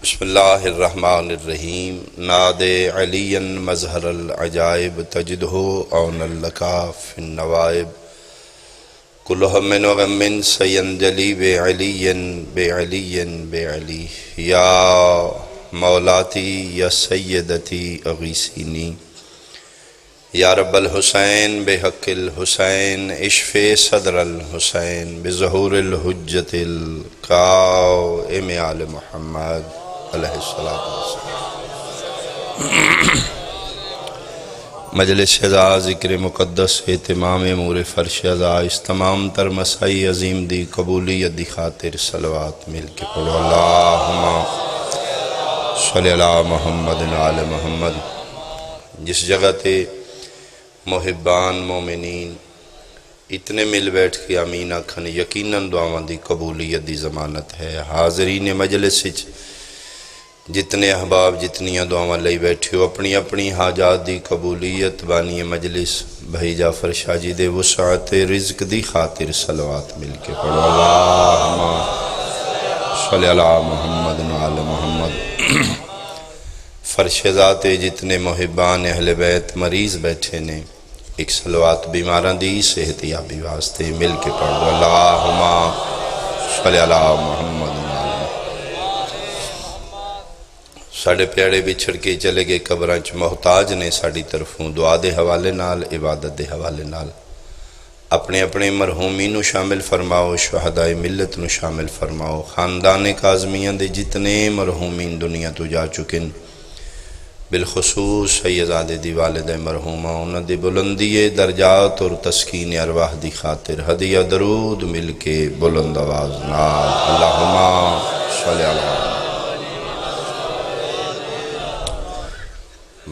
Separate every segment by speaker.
Speaker 1: بسم اللہ الرحمن الرحیم ناد علی مظہر العجائب تجدہ عون لکا فی النوائب کل ہم و غم سینجلی بعلی بعلی بعلی یا مولاتی یا سیدتی اغیثینی یا رب الحسین بحق الحسین اشف صدر الحسین بظہور الحجت القائم آل محمد علیہ السلام. مجلس ازا ذکر مقدس اہتمام امور فرش ازا اس تمام تر مسائی عظیم دی قبولیت دی خاطر صلوات مل کے پڑھو. اللہم صلی اللہ محمد آل محمد. جس جگہ تے محبان مومنین اتنے مل بیٹھ کے آمین آکھن یقیناً دعاواں دی قبولیت دی ضمانت ہے. حاضرین مجلس جتنے احباب جتنیاں دعاواں لئی بیٹھے ہو اپنی اپنی حاجات دی قبولیت بانی مجلس بھائی جعفر شاہ جی دے وسعت رزق دی خاطر صلوات مل کے پڑھو. اللہم صلی اللہ محمد آل محمد. فرش ذات جتنے محبان اہل بیت مریض بیٹھے نے ایک صلوات بیماران دی صحت یابی واسطے مل کے پڑھو. اللہم صلی اللہ محمد. ساڑھے پیارے بچھڑ کے چلے گئے قبرانچ محتاج نے ساڑھی طرفوں دعا دے حوالے نال عبادت دے حوالے نال اپنے اپنے مرحومین نو شامل فرماؤ. شہدائے ملت نو شامل فرماؤ. خاندان کاظمیان دے جتنے مرحومین دنیا تو جا چکن بالخصوص سیدزادے دی والدہ مرحومہ انہاں دی بلندی درجات اور تسکین ارواح دی خاطر ہدیہ درود مل کے بلند آواز نال اللہم صلی اللہ.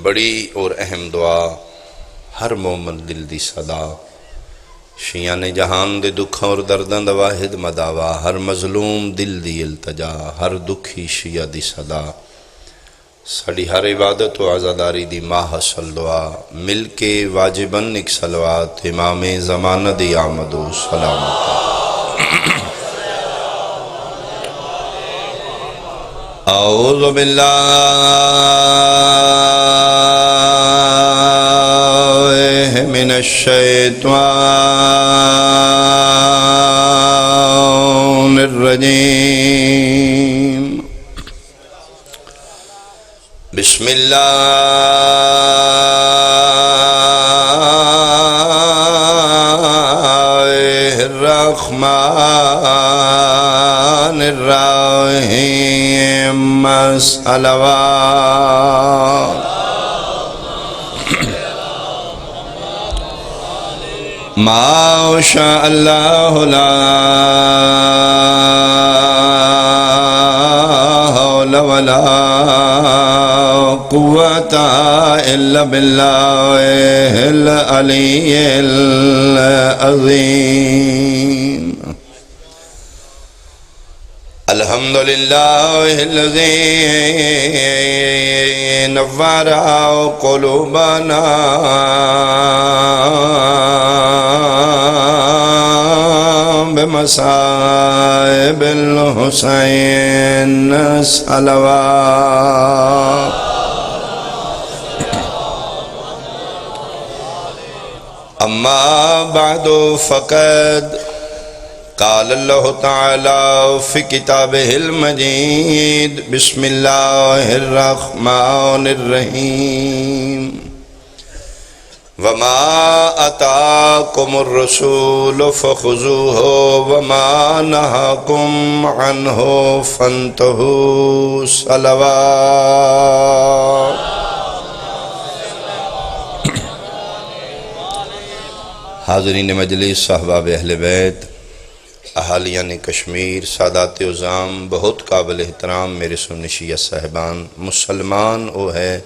Speaker 1: بڑی اور اہم دعا ہر مومن دل دی صدا شیعان جہان دے دکھاں اور درداں دا واحد مداوا ہر مظلوم دل دی التجا ہر دکھی شیعہ دی صدا ساڑھی ہر عبادت و عزاداری دی ماہ حسل دعا مل کے واجباً ایک صلوات امام زمانہ دی آمد و سلامت. اعوذ باللہ من الشیطان الرجیم. بسم اللہ الرحمن الرحیم. صلوات ما شاء اللہ لا حول ولا قوة الا باللہ العلی العظیم. الحمدللہ الذی نور قلوبنا بمصائب الحسین. صلوات اما بعد فقد قال اللہ تعالی فی کتابہ المجید. بسم اللہ الرحمن الرحیم. وما اتاکم الرسول فخذوہ وما نہاکم عنہ فانتہوا. صلوات حاضرین مجلس صحباب اہل بیت اہالیان کشمیر سادات عظام بہت قابل احترام میرے سنشیہ صاحبان. مسلمان وہ ہے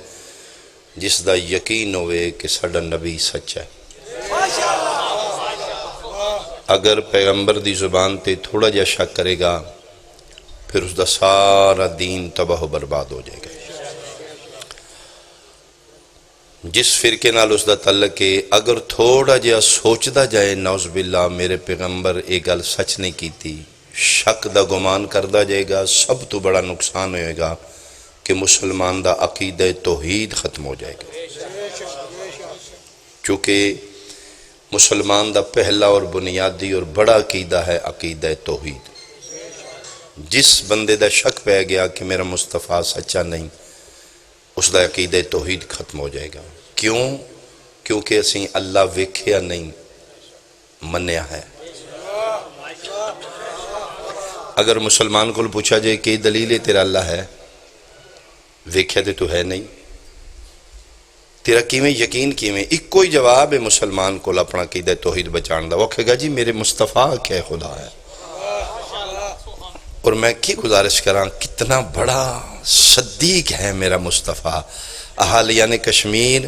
Speaker 1: جس دا یقین ہوئے کہ ساڈا نبی سچ ہے. اگر پیغمبر دی زبان تے تھوڑا جا شک کرے گا پھر اس دا سارا دین تباہ و برباد ہو جائے گا. جس فرقے نال اس دا تعلق ہے اگر تھوڑا جا سوچدا جائے نعوذ باللہ میرے پیغمبر ایک گل سچ نہیں کیتی شک دا گمان کردہ جائے گا، سب تو بڑا نقصان ہوئے گا کہ مسلمان دا عقیدہ توحید ختم ہو جائے گا۔ چونکہ مسلمان دا پہلا اور بنیادی اور بڑا عقیدہ ہے عقیدہ توحید۔ جس بندے دا شک پہ گیا کہ میرا مصطفیٰ سچا نہیں، اس دا عقیدہ توحید ختم ہو جائے گا۔ کیوں؟ کیونکہ اسیں اللہ ویکھیا نہیں، منیا ہے۔ اگر مسلمان کو پوچھا جائے کہ دلیل ہے تیرا اللہ ہے، ویکھیا تے تو ہے نہیں، تیرا کیویں یقین کیویں؟ ایک کوئی جواب ہے مسلمان کو اپنا عقیدہ توحید بچان دا، وہ کہے گا جی میرے مصطفیٰ کہ خدا ہے۔ اور میں کی گزارش کراں، کتنا بڑا صدیق ہے میرا مصطفیٰ۔ اہالیان کشمیر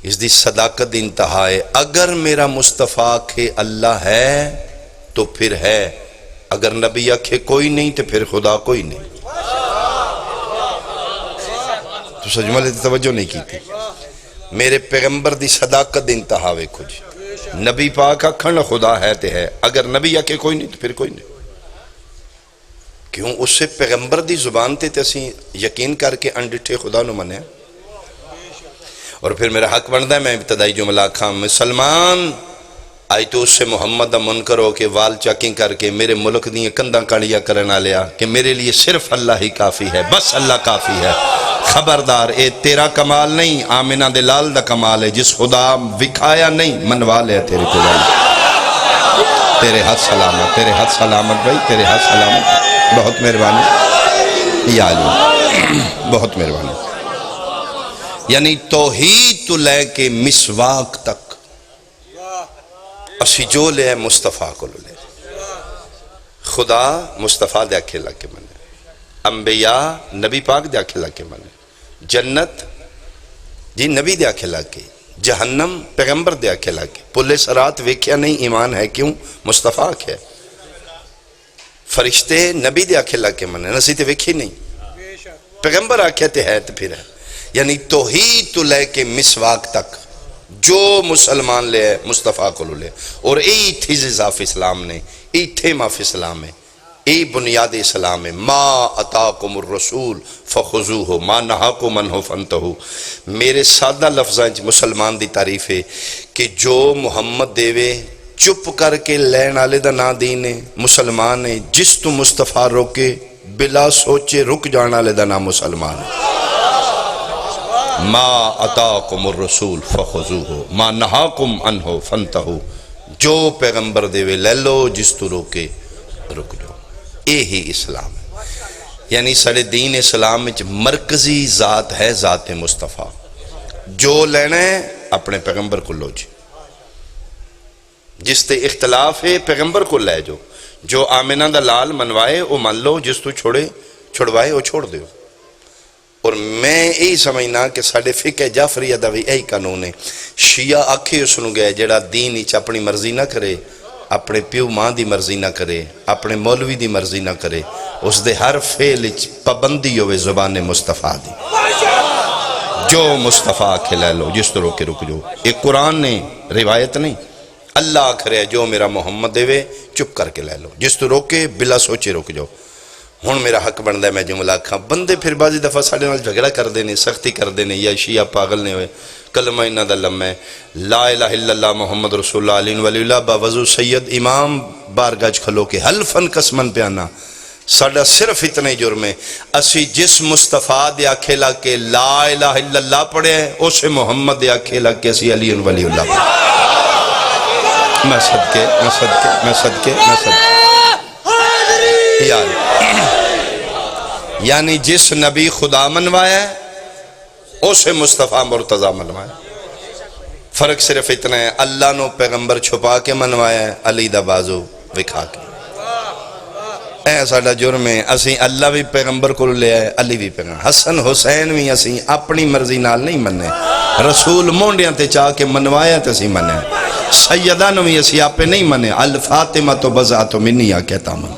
Speaker 1: اس دی صداقت دی انتہا ہے، اگر میرا مصطفیٰ کہ اللہ ہے تو پھر ہے، اگر نبی کہ کوئی نہیں تو پھر خدا کوئی نہیں۔ تو سجمہ لیتے توجہ نہیں کی تھی۔ میرے پیغمبر دی صداقت دی انتہا ویکھو جی، نبی پاک اکھن خدا ہے تے ہے، اگر نبی کہ کوئی نہیں تو پھر کوئی نہیں۔ کیوں؟ اس سے پیغمبر دی زبان تے تسی یقین کر کے انڈٹھے خدا نو منے۔ اور پھر میرا حق بنتا ہے میں ابتدائی جملہ کھام مسلمان آئی تو اس سے محمد دا منکر ہو کے وال چاکنگ کر کے میرے ملک دیئے کندہ کانڈیا کرنا لیا کہ میرے لیے صرف اللہ ہی کافی ہے، بس اللہ کافی ہے۔ خبردار، اے تیرا کمال نہیں، آمنہ دلال دا کمال ہے، جس خدا وکھایا نہیں منوا لیا تیرے کو بھائی۔ تیرے ہاتھ سلامت، تیرے ہاتھ سلامت بھائی، تیرے ہاتھ سلامت۔ بہت مہربانی یا علی، بہت مہربانی۔ یعنی توحید تو لے کے مسواک تک اسی جو لے مصطفیٰ کو لے، خدا مصطفیٰ دے اکھے لگے منے، انبیاء نبی پاک دے اکھے لگے منے، جنت جی نبی دے اکھے لگے، جہنم پیغمبر دے اکھے لگے، پلے سرات ویکھیا نہیں ایمان ہے، کیوں؟ مصطفیٰ ہے۔ فرشتے نبی دے اکھے لگے منے، نسی تے ویکھی نہیں، پیغمبر آکھے تے ہے تے پھر ہے۔ یعنی توحید تو لے کے مسواک تک جو مسلمان لے مصطفیٰ کو لے، اور ای تھی اضافہ اسلام نے، ای تھے ماف اسلام ہے، ای بنیاد اسلام ہے۔ ما اتاکم الرسول فخذوہ ما نہاکم عنہ فانتہوا۔ میرے سادہ لفظاں مسلمان دی تعریف ہے کہ جو محمد دیوے چپ کر کے لین آلے دا نا دینے مسلمان ہے، جس تو مصطفیٰ روکے بلا سوچے رک جانا لے دا نا مسلمان ہے۔ ما اتاکم الرسول فخذوہ ما نہاکم عنہ فانتہوا، جو پیغمبر دیوے لے لو، جس تو روکے رک جاؤ۔ اے ہی اسلام ہے۔ یعنی سارے دین اسلام میں مرکزی ذات ہے ذات مصطفیٰ، جو لینا ہے اپنے پیغمبر کو لو جی، جس تے اختلاف ہے پیغمبر کو لے جو آمنہ دا لال منوائے وہ مان لو، جس تو چھوڑوائے وہ چھوڑ دیو۔ اور میں یہی سمجھنا کہ ساڑھے فقہ جعفریہ دا بھی یہی قانون ہے، شیعہ آکھے اس نو گئے جڑا دین اچ اپنی مرضی نہ کرے، اپنے پیو ماں دی مرضی نہ کرے، اپنے مولوی دی مرضی نہ کرے، اس دے ہر فعل اچ پابندی ہوئے زبان مصطفیٰ دی۔ جو مصطفیٰ کے لے لو، جس تو روکے رک جو۔ ایک قرآن نے روایت نہیں، اللہ آکھ رہے جو میرا محمد دیوے چپ کر کے لے لو، جس تو روکے بلا سوچے رک جو۔ ہون میرا حق بندہ ہے میں جملہ کھا، بندے پھر بعضی دفعہ ساڑھے نال جھگڑا کر دینے، سختی کر دینے، یا شیعہ پاگل نے ہوئے، کلمہ انہ دا لمحہ لا الہ الا اللہ محمد رسول اللہ علیہ ولی اللہ باوضو سید امام بارگاج کھلو کے حلفن قسمن پیانا، ساڑھا صرف اتنے جرم ہے، اسی جس مصطفیٰ دیا کھیلا کے لا الہ الا اللہ پڑھے ہیں، اسے محمد دیا کھیلا کے اسی علی ولی اللہ پڑھے۔ میں صدقے یعنی جس نبی خدا منوایا ہے اسے مصطفیٰ مرتضیٰ منوایا ہے۔ فرق صرف اتنا ہے، اللہ نو پیغمبر چھپا کے منوایا ہے، علی دا بازو وکھا کے۔ اے ساڑھا جرم ہے، اسیں اللہ بھی پیغمبر کو لے آئے، علی بھی پیغمبر، حسن حسین بھی اسیں اپنی مرضی نال نہیں مننے، رسول مونڈیاں تے چاہ کے منوایا تے اسی مننے، سیدہ نو بھی اسی آپ پہ نہیں مننے، الفاطمہ تو بزا تو منی یا کہتا من۔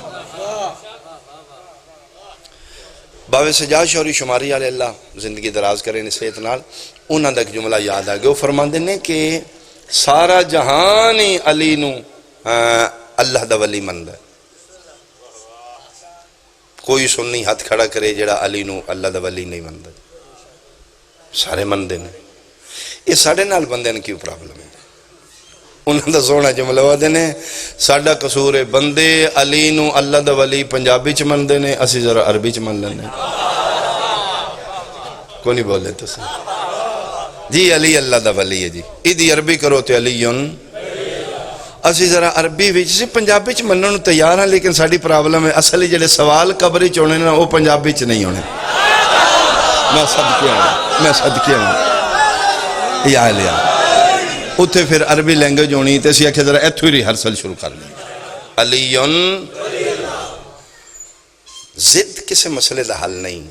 Speaker 1: باوے سجاد شوری شماری علیہ اللہ زندگی دراز کریں نصیحت نال، انہاں دا ایک جملہ یاد آگے، وہ فرماندے نے کہ سارا جہانی علی نو اللہ دا ولی مند ہے، کوئی سنی ہاتھ کھڑا کرے جڑا علی نو اللہ دا ولی نہیں مندا، سارے مندے نے۔ یہ ساڑھے نال بندے نے کیوں پرابلم ہے؟ انہوں دا سونا جملہ وعدے نے ساڑھا قصور ہے، بندے علی نو اللہ دا ولی پنجابی چ مندے نے، اسی ذرا عربی چ من لینے۔ کو نہیں بولے تو سے جی علی اللہ دا ولی ہے جی، ایدی عربی کرو تے علیون، اسی ذرا عربی وچ سی پنجابی چ منن نوں تیار ہیں، لیکن ساڑی پرابلم ہے اصلی جڑے سوال قبری چ ہونے نا وہ پنجابی چ نہیں ہونے۔ میں صدقے ہوں یا لیا اتھے پھر عربی لینگویج ہونی تے اسی آکھے ذرا ایتھو ہی ریہرسل شروع کر لیں۔ علیون زد کسے مسئلے دا حل نہیں،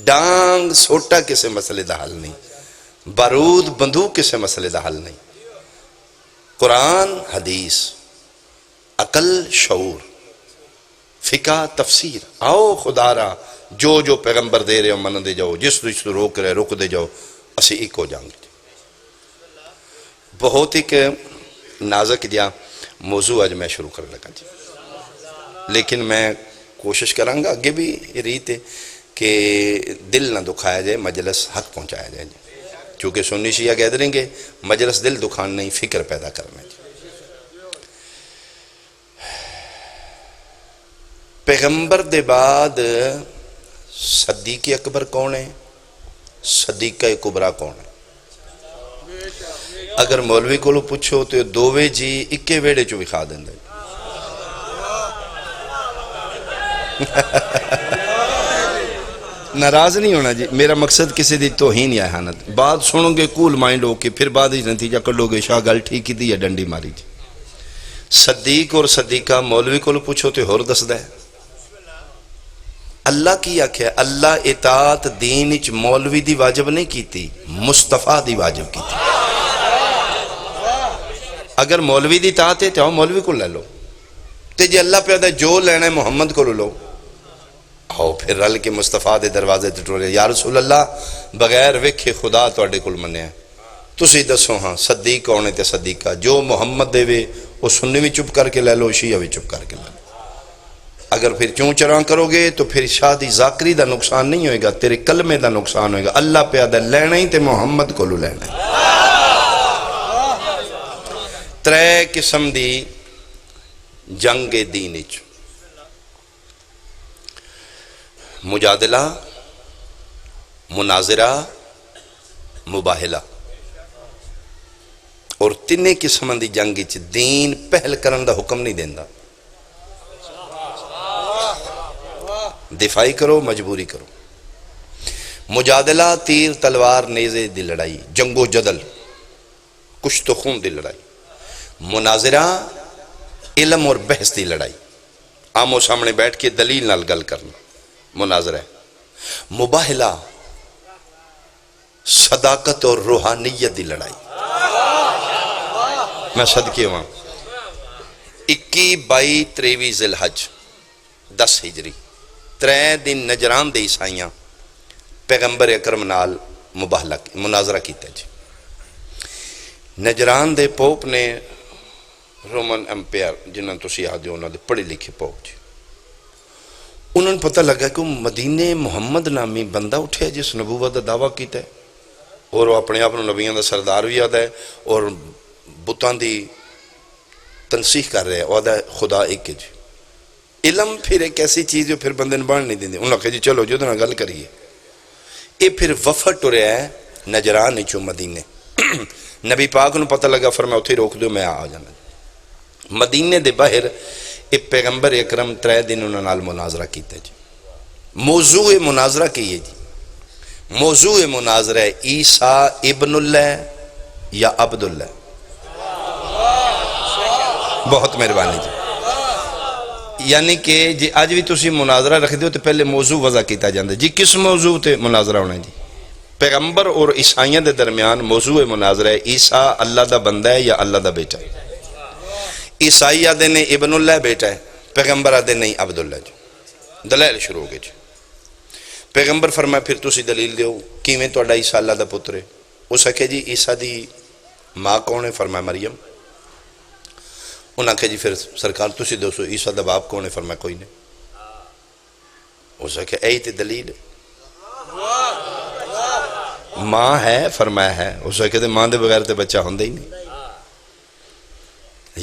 Speaker 1: ڈانگ سوٹا کسے مسئلے دا حل نہیں، بارود بندوق کسے مسئلے دا حل نہیں۔ قرآن حدیث، عقل شعور، فقہ تفسیر، آؤ خدا را جو جو پیغمبر دے رہے ہو من دے جاؤ، جس تو روک رہے رک دے جاؤ، اسی ایک ہو جائیں گے۔ بہت ایک نازک جا موضوع آج میں شروع کر لگا جی، لیکن میں کوشش کروں گا آگے بھی ریت ہے کہ دل نہ دکھایا جائے، مجلس حق پہنچایا جائے جی، چونکہ سنی شیعہ گیدرنگ ہے، مجلس دل دکھان نہیں فکر پیدا کرنا جی۔ پیغمبر دے بعد صدیق اکبر کون ہے؟ صدیقہ کبریٰ کون ہے؟ اگر مولوی کو پوچھو تو دووے جی اکے ویڑے چو بھی کھا دیں دے۔ ناراض نہیں ہونا جی، میرا مقصد کسی دی توہین یا احانت، بات سنو گے کول مائنڈ ہو کے پھر بعد ہی نتیجہ کر لو گے شاہ گل ٹھیک ہی دی یا ڈنڈی ماری جی۔ صدیق اور صدیقہ مولوی کو پوچھو تو ہور دس دے۔ اللہ کی آکھے اللہ اطاعت دین اچ مولوی دی واجب نہیں کیتی، مصطفیٰ دی واجب کیتی۔ اگر مولوی دی اطاعت ہے تو مولوی کو لے لو، تے جی اللہ پیدا جو لینا ہے محمد کو لو، آؤ پھر رل کے مصطفیٰ دے دروازے تے ٹورے، یا رسول اللہ بغیر وکھے خدا تواڈے کول مننے ہیں، تسی دسو ہاں صدیق کون ہے تے صدیقہ، جو محمد دے وے وہ سنی بھی چپ کر کے لے لو، شیعہ بھی چپ کر کے لے لو۔ اگر پھر چون چراں کرو گے تو پھر شادی ذاکری دا نقصان نہیں ہوئے گا، تیرے کلمے دا نقصان ہوئے گا۔ اللہ پیدا لینا ہی تے محمد کو لو لینا ہے۔ ترے قسم دی جنگ دین اچ، مجادلہ، مناظرہ، مباہلہ، اور تینے قسم دی جنگ اچ دین پہل کرن دا حکم نہیں دیندہ، دفاعی کرو مجبوری کرو۔ مجادلہ تیر تلوار نیزے دی لڑائی، جنگ و جدل، کشت و خون دی لڑائی۔ مناظرہ علم اور بحث دی لڑائی، آمو سامنے بیٹھ کے دلیل نال گل کرنا مناظرہ ہے۔ مباہلہ صداقت اور روحانیت دی لڑائی۔ میں صدقے ہوں 21 22 23 ذی الحج 10 ہجری 3 دن نجران دے عیسائیاں پیغمبر اکرم نال مباہلہ مناظرہ کیتے جی۔ نجران دے پوپ نے رومن امپیئر جنہاں تو سیاہ دے انہاں دے پڑھے لکھے پوپ جی، انہوں نے پتہ لگا کہ مدینے محمد نامی بندہ اٹھے جس نبوت دا دعویٰ کیتا ہے، اور وہ اپنے آپ نبیوں دا سردار بھی آدھا ہے، اور بتان دی تنسیح کر رہے ہیں، وہ آدھا ہے خدا ایک جی۔ علم پھر ایک ایسی چیز جو پھر بندے نے بان نہیں دیندے، انہوں نے کہا جی چلو جو دنہ گل کریے۔ یہ پھر وفد ٹو رہا ہے نجران نیچو مدینے، نبی پاک نے پتہ لگا فرمایا اتھے روک دو میں آ جانا۔ مدینے دے باہر ایک پیغمبر اکرم 3 دن انہوں نے مناظرہ کیتا جی۔ موضوع مناظرہ کی ہے جی، موضوع مناظرہ ہے عیسیٰ ابن اللہ یا عبداللہ۔ بہت مہربانی جی، یعنی کہ جی آج بھی تسی مناظرہ رکھ دیو تو پہلے موضوع وضع کیتا جاندہ جی، کس موضوع تے مناظرہ ہونا ہے جی؟ پیغمبر اور عیسائیوں دے درمیان موضوع مناظرہ ہے عیسیٰ اللہ دا بندہ ہے یا اللہ دا بیٹا ہے۔ عیسائی آدھے نے ابن اللہ بیٹا ہے، پیغمبر آدھے نہیں عبداللہ جی۔ دلائل شروع ہو گئے جی۔ پیغمبر فرمایا پھر تسی دلیل دیو کیویں توڑا عیسیٰ اللہ دا پتر ہے؟ اس آکھے جی عیسیٰ دی ماں کون ہے؟ فرمایا مریم۔ انہاں کہا جی پھر سرکار تسی دوسو عیسیٰ دا باپ کون ہے؟ فرمایا کوئی نہیں۔ اس نے کہا اے تے دلیل ماں ہے؟ فرمایا ہے۔ اس نے کہا ماں دے بغیر تے بچہ ہوندہ ہی نہیں۔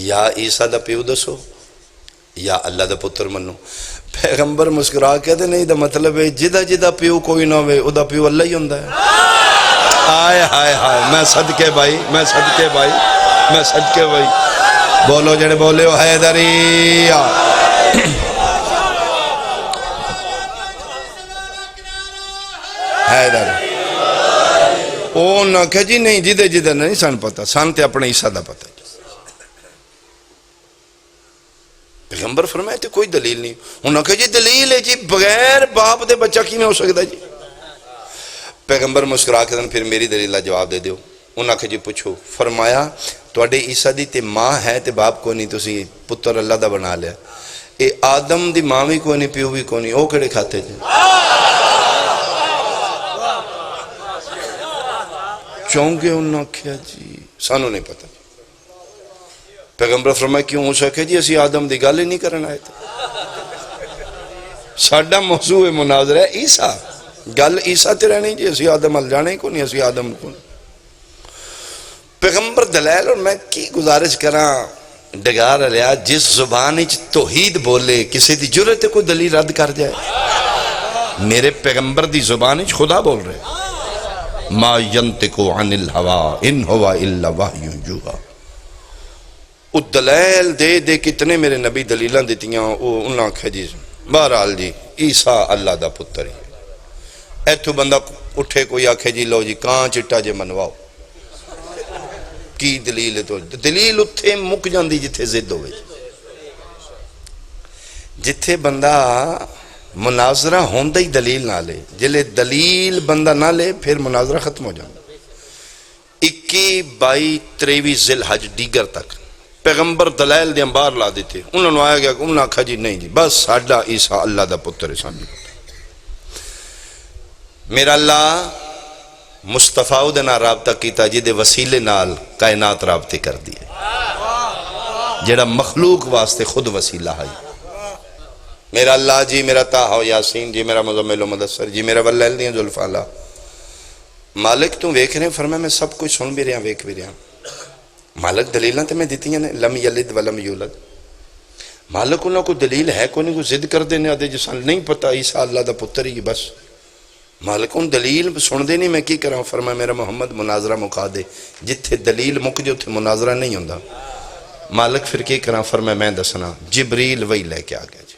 Speaker 1: یا عیسیٰ دا پیو دسو یا اللہ دا پتر منو۔ پیغمبر مسکرا کہتے نہیں دا مطلب ہے جدہ پیو کوئی نہ ہوئے او دا پیو اللہ ہی ہوندہ ہے۔ آئے ہائے ہائے، میں صدقے بھائی، میں صدقے بھائی، میں صدقے بھائی، بولو جڑے بولے ہو حیدری۔ حیدر او نہ کہ جی نہیں جدہ نہیں سان پتا، سان تے اپنے عیسیٰ دا پتا۔ پیغمبر فرمائے تھے کوئی دلیل نہیں۔ انہوں نے کہا جی دلیل ہے جی، بغیر باپ دے بچہ کی میں ہو سکتا جی؟ پیغمبر مسکرا کے پھر میری دلیلہ جواب دے دیو۔ انہوں نے کہا جی پوچھو۔ فرمایا توڑے عیسیٰ دی تے ماں ہے تے باپ کو نہیں، تسی پتر اللہ دا بنا لیا۔ اے آدم دی ماں بھی کوئی نہیں، پیو بھی کوئی نہیں، او کڑے کھاتے جی؟ چونکہ انہوں نے کہا جی سانو نہیں پتا۔ پیغمبر فرمایا کیوں؟ ہو سکے جی اسی آدم دی گل ہی نہیں کرنا آئے تھے، ساڑھا موضوع مناظرہ ہے عیسیٰ، گل عیسیٰ تے رہنی جی اسی آدم ال جانے کو نہیں، اسی آدم کو نہیں۔ پیغمبر دلائل اور میں کی گزارش کراں ڈگار لیا جس زبان توحید بولے کسی دی جرت کوئی دلیل رد کر جائے۔ میرے پیغمبر دی زبان خدا بول رہے ما ینتقو عن الہوا ان ہوا الا وحی یوحی۔ او دلائل دے دے کتنے میرے نبی دلیلیں دیتیاں، انہاں کہا جی بہرحال جی عیسیٰ اللہ دا پتر ہی۔ ایتھو بندہ اٹھے کوئی آکھے جی لو جی کان چٹا جے منواؤ، کی دلیل ہے؟ تو دلیل اتھے مک جاندی جتھے زد ہوئے، جتھے بندہ مناظرہ ہوندہ ہی دلیل نہ لے، جلے دلیل بندہ نہ لے پھر مناظرہ ختم ہو جاندہ۔ 21 22 23 ذی الحج دیگر تک پیغمبر دلائل دے انبار لا دیتے، انہوں نے آیا گیا کہ انہوں نے کہا جی نہیں جی بس ساڑھا عیسیٰ اللہ دا پتر ہے سامنے۔ میرا اللہ مصطفیٰ دینا رابطہ کیتا جی دے وسیلے نال کائنات رابطے کر دیئے، جیڑا مخلوق واسطے خود وسیلہ ہے۔ میرا اللہ جی میرا تاہا و یاسین جی میرا مزمل و مدثر جی میرا واللیل دیاں ذوالفعلا، مالک تم ویکھ رہے ہیں؟ فرمایا میں سب کچھ سن بھی رہا ویکھ بھی رہا۔ مالک دلیلیں تے میں دیتی ہیں لم یلد ولم یولد۔ مالک انہوں کو دلیل ہے کوئی نہیں، کو ضد کر دینے آدھے جسان نہیں پتا عیسیٰ اللہ دا پتر ہی بس۔ مالک ان دلیل سن دے نہیں میں کی کراں؟ فرمایا میرا محمد مناظرہ مکا دے، جتھے دلیل مک جو تھے مناظرہ نہیں ہوندہ۔ مالک پھر کی کراں؟ فرمایا میں دسنا جبریل وہی لے کے آگیا جی۔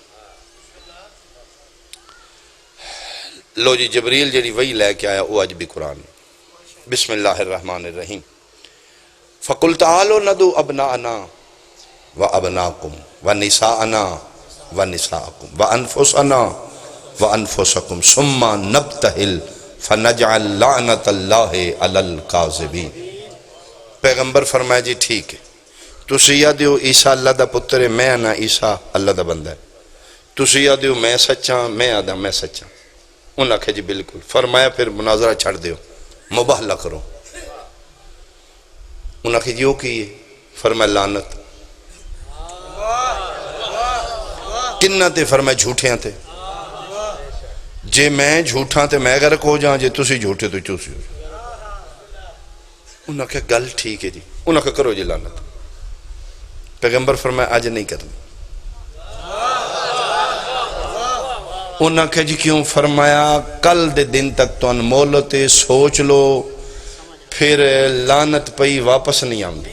Speaker 1: لو جی جبریل جیڑی وہی لے کے آیا وہ آج بھی قرآن۔ بسم اللہ الرحمن الرحیم۔ فَقُلْ تَعَالُوا نَدْعُوا أَبْنَاءَنَا وَأَبْنَاءَكُمْ وَنِسَاءَنَا وَنِسَاءَكُمْ وَأَنفُسَنَا وَأَنفُسَكُمْ ثُمَّ نَبْتَهِلْ فَنَجْعَلْ لَعْنَةَ اللَّهِ عَلَى الْكَاذِبِينَ۔ پیغمبر فرمایا جی ٹھیک ہے، تسی یا دیو عیسیٰ اللہ دا پتر ہے، میں آنا عیسیٰ اللہ دا بندہ ہے، تسی یا دیو میں سچا میں آدھا میں سچا۔ انہوں نے کہا جی بالکل۔ فرمایا پھر مناظرہ چھڑ دیو، مباہلہ کرو۔ انہوں نے کہا جی وہ کی ہے؟ فرمایا لعنت۔ کنہ تے؟ فرمایا جھوٹیاں تے۔ جے میں جھوٹاں تے میں غرق ہو جاں، جے تسی جھوٹے تو چوسی ہو جاں۔ انہوں نے کہا گل ٹھیک ہے جی۔ انہوں نے کہا کرو جی لعنت۔ پیغمبر فرمایا آج نہیں کرنی۔ انہوں نے کہا جی کیوں؟ فرمایا کل دے دن تک تو ان مولتے سوچ لو، پھر لعنت پئی واپس نہیں آمدی۔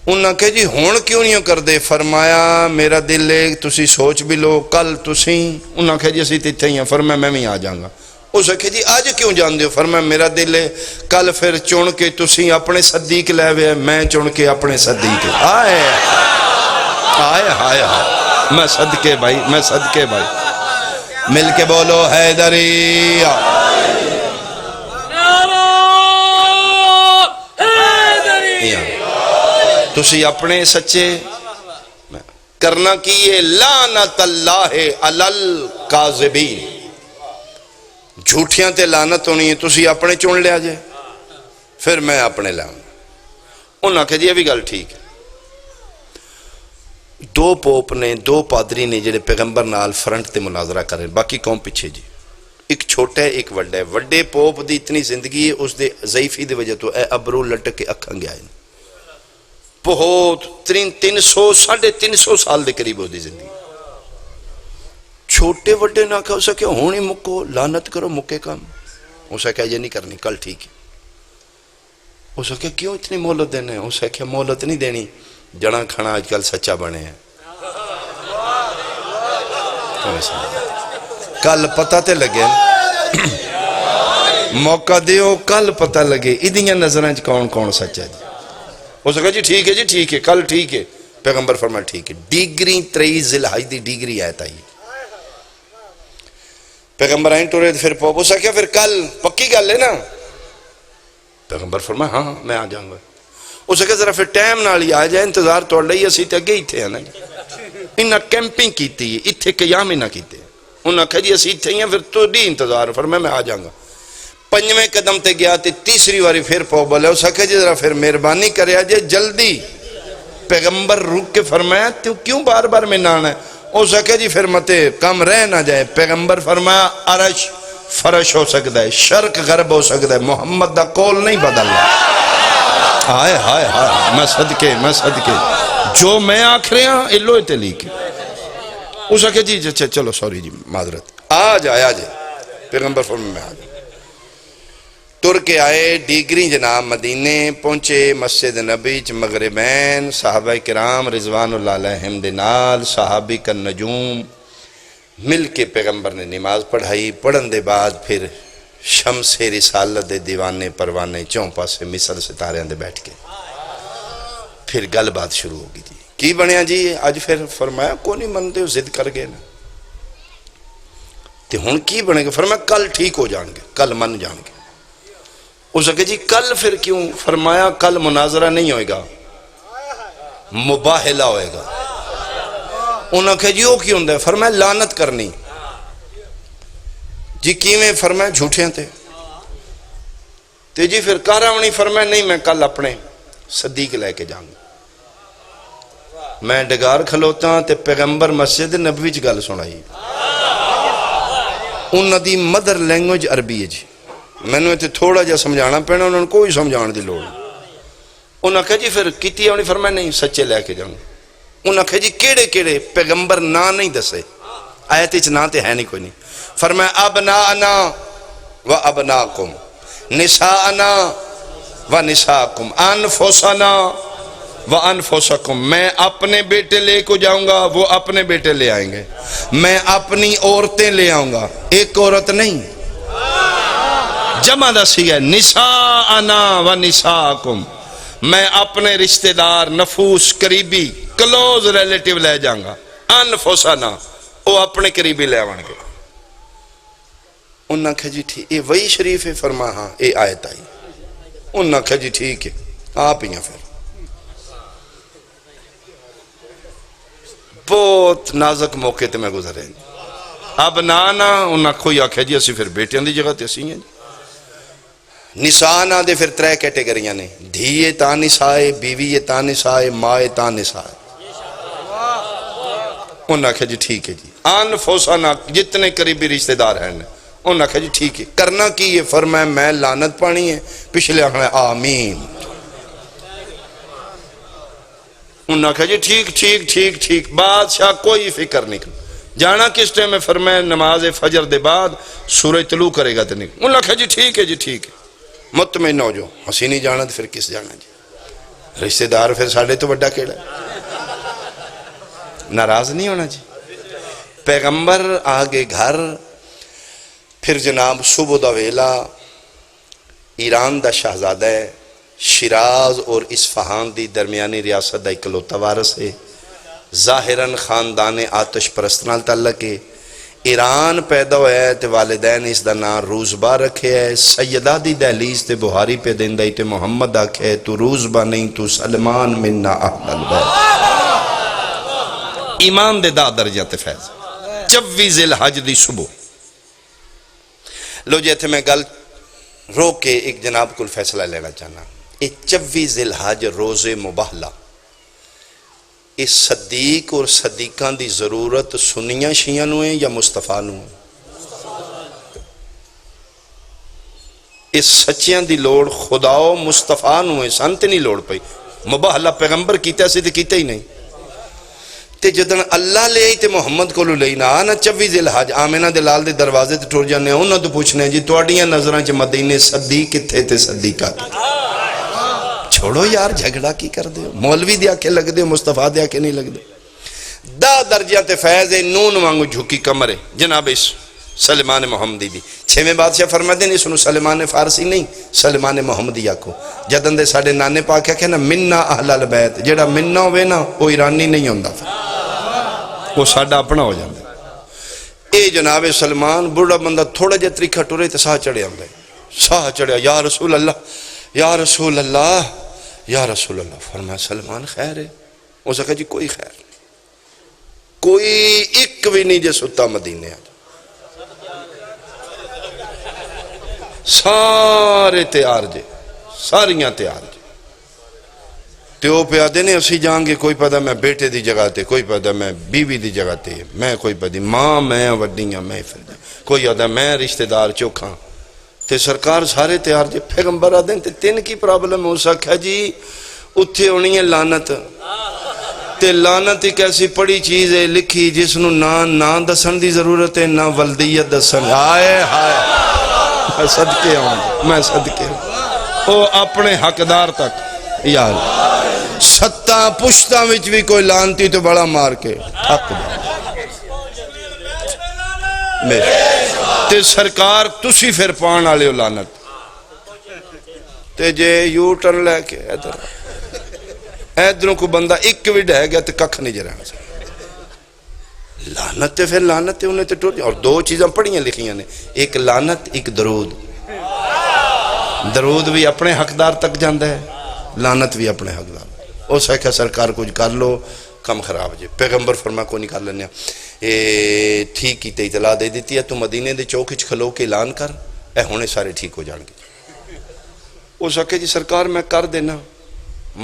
Speaker 1: انہوں نے کہا جی ہون کیوں نہیں کر دے؟ فرمایا میرا دل ہے تسی سوچ بھی لو کل تسی۔ انہوں نے کہا جی اسی تیتھے ہی ہیں۔ فرمایا میں بھی آ جاؤں گا۔ اس نے کہا جی آج کیوں جان دیو؟ فرمایا میرا دل ہے کل پھر چن کے تسی اپنے صدیق لے ہوئے، میں چن کے اپنے صدیق۔ آئے آئے آئے آئے، میں صدقے بھائی، میں صدقے بھائی، مل کے بولو حیدری۔ تسی اپنے سچے کرنا کیے لعنت اللہ علی الکاذبین، جھوٹیاں تے لعنت ہونی ہے، تسی اپنے چن لیا جے، پھر میں اپنے لاؤں۔ انہوں نے کہا جی یہ بھی گل ٹھیک ہے۔ دو پوپ نے دو پادری نے جڑے پیغمبر نال فرنٹ تے مناظرہ کر رہے ہیں، باقی قوم پیچھے جی. ایک چھوٹا ہے ایک وڈا ہے. وڈے پوپ دی اتنی زندگی ہے اس دے ضعیفی دی وجہ تو اے ابرو لٹک کے اکھاں گیا ہے. بہت 300 سال دے قریب ہو دی زندگی. چھوٹے وڈے نہ کہو سکے ہونی مکو لعنت کرو مکے کام. اسے کہا یہ نہیں کرنی کل ٹھیک ہے. اسے کہا کیوں اتنی مہلت دینے؟ اسے کہا مہلت نہیں دینی، جڑا کھانا آج کل سچا بنے ہیں. کل پتہ تے لگے موقع دیو کل پتہ لگے ادھیاں نظریں کون کون سچا ہے. اسے کہا جی ٹھیک ہے کل ٹھیک ہے. پیغمبر فرمایا ٹھیک ہے. ڈیگری 23 ذوالحج دی ڈیگری آیت آئی. پیغمبر آئیں ٹورے پھر پوپ اسا کیا پھر کل پکی گل ہے نا؟ پیغمبر فرمایا ہاں میں آ جاؤں گا. اسے کہا ذرا پھر ٹائم نال ہی آ جائے، انتظار توڑ لئی اسی تے اگے ہی تھے نا. انہاں کیمپنگ کیتی ہے اتھے قیام ہی نہ کیتے. انہاں کہا جی اسی اتھے ہی ہیں پھر تو دی انتظار. فرمایا میں آ جاؤں گا. 5ویں قدم تے گیا تے تیسری واری پھر پوپ بولے اسا کہا جی ذرا پھر مہربانی کریا جے جلدی. پیغمبر رک کے فرمایا تو کیوں بار بار میں نہ آنا ہے؟ اسا کہا جی پھر متے کم رہ نہ جائے. پیغمبر فرمایا عرش فرش ہو سکتا ہے، شرق غرب ہو سکتا ہے، محمد دا قول نہیں بدلنا. ہائے ہائے ہائے میں صدقے جو میں آکھ رہے ہیں اللہ تے لیک. اسا کہا جی چلو سوری جی معذرت آ جائے. پیغمبر فرمایا میں آ جائے. تر کے آئے ڈیگری جناب مدینے پہنچے. مسجد نبی چ مغربین صحابہ کرام رضوان اللہ علیہم دے نال صحابی کا نجوم مل کے پیغمبر نے نماز پڑھائی. پڑھن دے بعد پھر شمس رسالت دے دیوانے پروانے چوں پاسے مثل ستاریاں دے بیٹھ کے پھر گل بات شروع ہوگی. جی کی بنیا جی آج؟ پھر فرمایا کو نہیں منتے ہو ضد کر گئے نا تے ہن کی بنے گا؟ فرمایا کل ٹھیک ہو جان گے، کل من جان گے. اسے کہا جی کل پھر کیوں؟ فرمایا کل مناظرہ نہیں ہوئے گا، مباہلہ ہوئے گا. انہوں نے کہا جی وہ کیوں ہوندہ ہے؟ فرمایا لعنت کرنی. جی کیویں؟ فرمایا جھوٹیاں تے جی پھر کارونی. فرمایا نہیں میں کل اپنے صدیق لے کے جاؤں گا. میں ڈگار کھلوتا ہوں تے پیغمبر مسجد نبوی چ گل سنائی. انہوں دی مدر لینگویج عربی ہے. جی میں نے تھوڑا جا سمجھانا پینا، انہوں نے کوئی سمجھان دی لوڑ. انہوں نے کہا جی پھر کیتی ہے؟ فرمایا نہیں سچے لے کے جاؤں. انہوں نے کہا جی کیڑے کیڑے؟ پیغمبر نا نہیں دسے، آیت اچ نا تے ہے نہیں کوئی نہیں. فرمایا ابناءنا و ابناکم، نساءنا و نساءکم، انفسنا و انفسکم. میں اپنے بیٹے لے کو جاؤں گا، وہ اپنے بیٹے لے آئیں گے. میں اپنی عورتیں لے آؤں گا، ایک عورت نہیں. جمع دسی ہے نساءنا و نساءکم. میں اپنے رشتہ دار نفوس قریبی کلوز ریلیٹیو لے جاؤں گا. انفسنا وہ اپنے قریبی لے آؤں گے. انہوں نے کہا جی ٹھیک یہ وہی شریف ہے؟ فرما ہاں یہ آیت آئی. انہوں نے کہا جی ٹھیک ہے آپ ہی ہیں. پھر بہت نازک موقع تے میں گزرے. اب نانا انہوں نے کوئی آکھا جی اسی پھر بیٹیاں دی جگہ تے اسی ہیں. نساء دے پھر 3 کیٹیگریاں نے، دھیے تا نسائے، بیوی تا نسائے، مائے تا نسائے. انہوں نے کہا جی ٹھیک ہے جی. انفسنا جتنے قریبی رشتہ دار ہیں. انہوں نے کہا جی ٹھیک ہے کرنا کی ہے؟ فرمایا میں لعنت پانی ہے. پچھلے آخر آمین. انہوں نے کہا جی ٹھیک. بادشاہ کوئی فکر نہیں کرنا. جانا کس ٹائم میں؟ فرمایا نماز فجر دے بعد سورج طلوع کرے گا تو نہیں. انہوں نے کہا جی ٹھیک ہے. مطمئن ہو جو، ہسی نہیں جانا تو پھر کس جانا جی؟ رشتہ دار پھر ساڑھے تو بڑا کیڑا. ناراض نہیں ہونا جی. پیغمبر آگے گھر. پھر جناب صبح دا ویلا. ایران دا شہزادہ ہے، شیراز اور اصفہان دی درمیانی ریاست دا اکلوتا وارث ہے. ظاہراً خاندان آتش پرست نال تعلق ہے. ایران پیدا ہوا ہے تے والدین اس دا نام روزبا رکھے ہے. سیدہ دی دہلیز تے بہاری پہ دیندہ تے محمد آکھے ہے تو روزبا نہیں تو سلمان مننا اہل البیت. ایمان دے دا درجہ تے فیض. 24 ذوالحج دی صبح. لو جی تھے میں گل روک کے ایک جناب کو فیصلہ لینا چاہنا. یہ 24 ذوالحج روز مباہلہ اس صدیق اور صدیقاں دی ضرورت سنیاں شیعہ نو ہے یا مصطفیٰ نو ہے؟ اس سچیاں دی لوڑ خدا و مصطفیٰ نو ہے، سانتے نہیں لوڑ پئی مباح اللہ پیغمبر کیتا سی تے کیتا ہی نہیں تے جدن اللہ لے آئی تے محمد کو لے نا آنا 24 ذی الحج آمینہ دے لال دے دروازے تے ٹر جانے انہاں تو پوچھنے جی تواڈیاں نظراں چ مدینے صدیق کتھے تے صدیقہ کتھے؟ چھوڑو یار جھگڑا کی کر دے مولوی دے آکے لگ دے مصطفیٰ دے آکے نہیں لگ دے دا درجہ تے فیض نون وانگو جھکی کمرے جناب اس سلمان محمدی دی چھویں بادشاہ فرما دیں اس نو سلمان فارسی نہیں سلمان محمدی آکو جدن دے ساڑھے نانے پاک ہے کہ نا مننا اہل البیت جیڑا مننا ہوئے نا وہ ایرانی نہیں ہوندہ وہ ساڑھا اپنا ہو جاندے اے جناب سلمان بڑا بندہ تھوڑا جے طریقہ ٹورے تے ساہ چڑھے آندے ساہ چڑھے یا رسول اللہ یا رسول اللہ یا رسول اللہ فرمایا سلمان خیر ہے اس نے کہا جی کوئی خیر نہیں کوئی ایک بھی نہیں جے ستا مدینے آج سارے تیار جے ساریاں تیار جے تیو پہ آدھے نے اسی جانگے کوئی پتا میں بیٹے دی جگہ تے کوئی پتا میں بیوی دی جگہ تے میں کوئی پتا ماں میں وڈیاں میں پھر جا کوئی آدھا میں رشتہ دار چوکھاں تے سرکار سارے تیار جے پیغمبر آدھیں تے تین کی پرابلم ہو سکھا جی اتھے ہونی ہے لانت تے لانت ایک ایسی پڑی چیز ہے لکھی جس نو نہ دسن دی ضرورت ہے نہ ولدیت دسن آئے ہائے میں صدقے ہوں میں صدقے ہوں او اپنے حقدار تک یار ستاں پشتاں وچ بھی کوئی لانتی تو بڑا مار کے ٹھک دے تے سرکار تسی پھر پان آلے ہو لانت تے جے یو ٹرن لے کے ایدروں کو بندہ ایک بھی ڈھے گیا تے ککھ نہیں جے رہنا سکتا لانت تے پھر لانت تے انہیں تے ٹوٹ اور دو چیزاں پڑھیاں لکھیاں نے ایک لانت ایک درود درود بھی اپنے حقدار تک جاندہ ہے لانت بھی اپنے حقدار او سیکھا سرکار کچھ کر لو کم خراب جے پیغمبر فرما کو نہیں کر لینے ٹھیک کی تے اطلاع دے دیتی ہے تو مدینے دے چوکچ کھلو کے اعلان کر اے ہونے سارے ٹھیک ہو جان گے او سکے جی سرکار میں کر دینا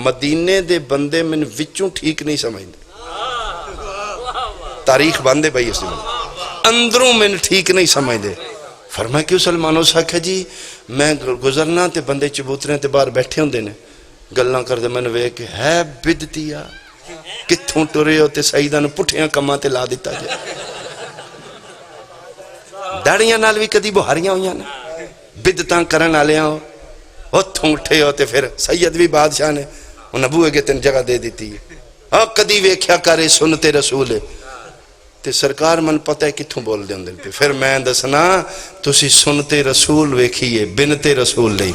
Speaker 1: مدینے دے بندے من وچوں ٹھیک نہیں سمجھ دے تاریخ باندھے بھائی اس میں اندروں میں ٹھیک نہیں سمجھ دے فرمایا کیوں سلمانو سکھا جی میں گزرنا تے بندے چبوترے تے باہر بیٹھے ہوں دینے گلنا کر دے میں نے وے کہ ہے بدتیا کتھوں ٹورے ہوتے سعیدہ نے پٹھیاں کما تے لا دیتا جائے داڑیاں نال بھی کدی بہاریاں ہویاں نا بدتاں کرن آلیاں ہو اتھوں اٹھے ہوتے پھر سید بھی بادشاہ نے نبوے کے تن جگہ دے دیتی ہے کدی ویکھیا کرے سنتے رسول تے سرکار من پتہ ہے کتھوں بول دے اندر پہ پھر میں دسنا تسی سنتے رسول ویکھیے بنتے رسول نہیں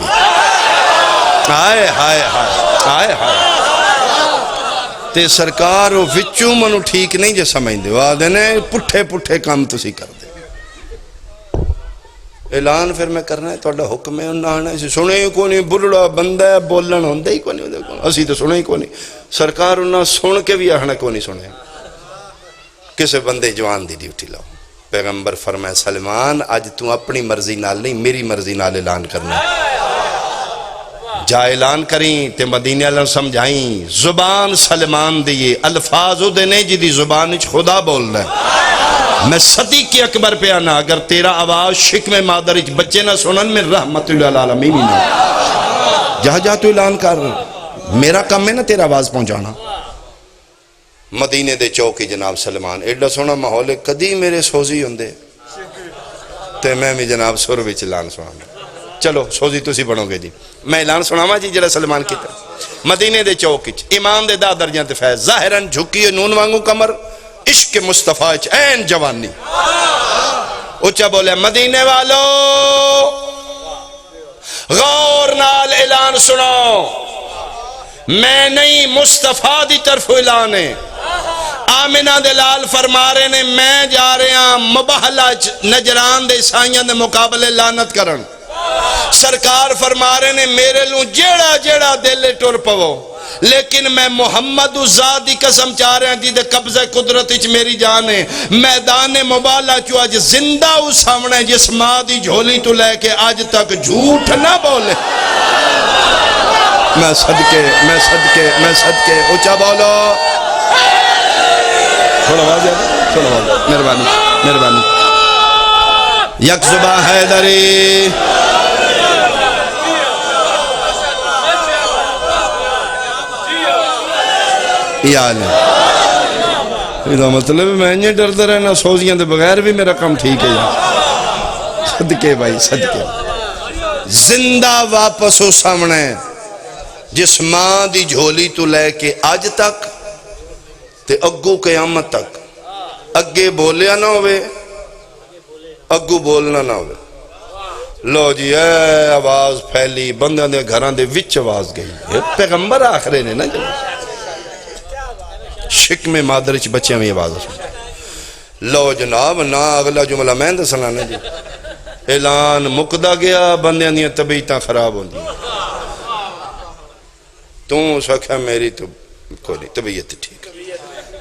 Speaker 1: آئے ہائے ہائے آئے ہائے تے سرکار وہ وچوں منو ٹھیک نہیں جے سمجھ دے وہ آدھے نے پٹھے پٹھے کام تسی کر دے اعلان پھر میں کرنا ہے توڑا حکم ہے انہاں آنا ہے سنے ہی کو نہیں بلڑا بندہ ہے بولن ہوندے ہی کو نہیں اسی تو سنے ہی کو نہیں سرکار انہاں سن کے بھی آہنا کو نہیں سنے کسے بندے جوان دی ڈیوٹی لاؤ پیغمبر فرمائے سلمان آج تو اپنی مرضی نال نہیں میری مرضی نال اعلان کرنا جا اعلان کریں تے مدینہ اللہ سمجھائیں زبان سلمان دیئے الفاظ دینے جی دی زبان خدا بول رہا ہے میں صدیق اکبر پہ آنا اگر تیرا آواز شکم مادر بچے نہ سنن میں رحمت اللہ العالمین جہاں جا تو اعلان کر میرا کام ہے نا تیرا آواز پہنچانا مدینے دے چوکی جناب سلمان ایڈا سونا ماحول ہے کدی میرے سوزی ہوندے تے میں بھی جناب سر وچ اعلان سنا چلو سوزی تسی بنو گے جی میں اعلان سناواں جی جڑا سلمان کیتا مدینے دے چوک وچ امام دے دا درجاں تے فیض ظاہراً جھکی نون وانگو کمر عشق مصطفیٰ وچ این جوانی اونچا بولے مدینے والو غور نال اعلان سنو میں نہیں مصطفیٰ دی طرف اعلان ہے آمینہ دلال فرما رہے نے میں جا رہے ہیں مبہلہ نجران دے عیسائیاں دے مقابلے لعنت کرن سرکار فرما رہے نے میرے لوں جیڑا جیڑا دل ٹر پو لیکن میں محمد ذات دی قسم چاہ رہے ہیں جی دے قبضہ قدرت اچ میری جان ہے میدان مبالہ چو آج زندہ اس سامنے جس ماں دی جھولی تو لے کے آج تک جھوٹ نہ بولے میں صدقے اچھا بولو تھوڑا واضح ہے، تھوڑا واضح، مہربانی مہربانی. یک زباں حیدری یہ حال ہے. یہ مطلب میں انہیں ڈرتا رہنا سوزیاں دے بغیر بھی میرا کام ٹھیک ہے یار. صدقے بھائی صدقے. زندہ واپس ہو سامنے جس ماں دی جھولی تو لے کے آج تک تے اگو قیامت تک اگے بولیا نہ ہوئے اگو بولنا نہ ہوئے. لو جی اے آواز پھیلی بندیاں دے گھران دے وچ آواز گئی. پیغمبر آخرے نے نا شکم مادرچ بچیاں میں آواز سن. لو جناب نا اگلا جملہ میں دسنا نا جی. اعلان مقدہ گیا بندیاں دیاں طبیعتاں خراب ہوں دی. توں سکھا میری تو کوئی طبیعت ٹھیک ہے.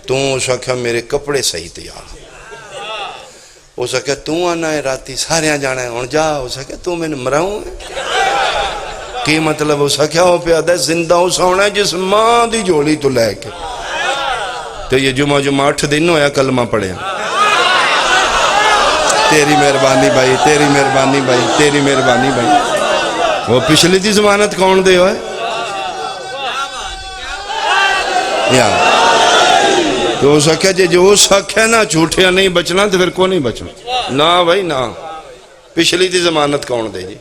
Speaker 1: توں سکھا میرے کپڑے صحیح تیار. ہو سکے توں آنا ہے راتی سارے جانا ہے ہون جا. ہو سکے توں میں نے مراؤں کی مطلب ہو سکے ہو پیادہ ہے زندہ ہو سونا ہے جس ماں دی جوڑی تو لے کے. تو یہ جمعہ 8 دن ہویا کلمہ پڑھے. تیری مہربانی بھائی تیری مہربانی بھائی تیری مہربانی بھائی. وہ پچھلی دی ضمانت کون دے ہوئے یا تو ہو سکے جو سکھے نا جھوٹیا نہیں بچنا تو پھر کو نہیں بچنا نا بھائی نا. پچھلی دی ضمانت کون دے جی.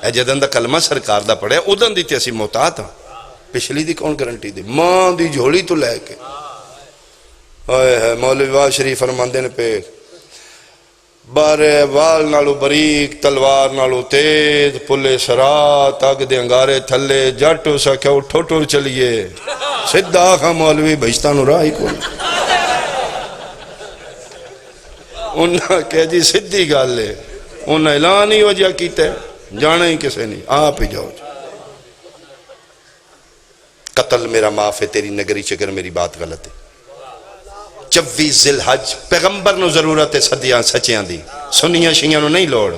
Speaker 1: اے جدن دا کلمہ سرکار دا پڑھے ادن دی تے اسی محتاط ہاں. پچھلی دی کون گارنٹی دے. ماں دی جھولی تو لے کے مولوی واز شریف فرماندے نے پہ بارے وال نالو بریک تلوار نالو تیز پلے سرات آگ دے انگارے تھلے جٹو سکھے اٹھو ٹور چلیے. سدھا آخا مولوی بھجتانو راہی کو انہاں کہہ جی سدھی گال لے. انہاں اعلان ہی ہو جا کیتے جانا ہی کسے نہیں آپ ہی جاؤ. قتل میرا معاف ہے تیری نگری چگر میری بات غلط ہے. 24 ذی الحج پیغمبر نو ضرورت ہے صدیاں سچیاں دی سنیاں شیاں نو نہیں لوڑ.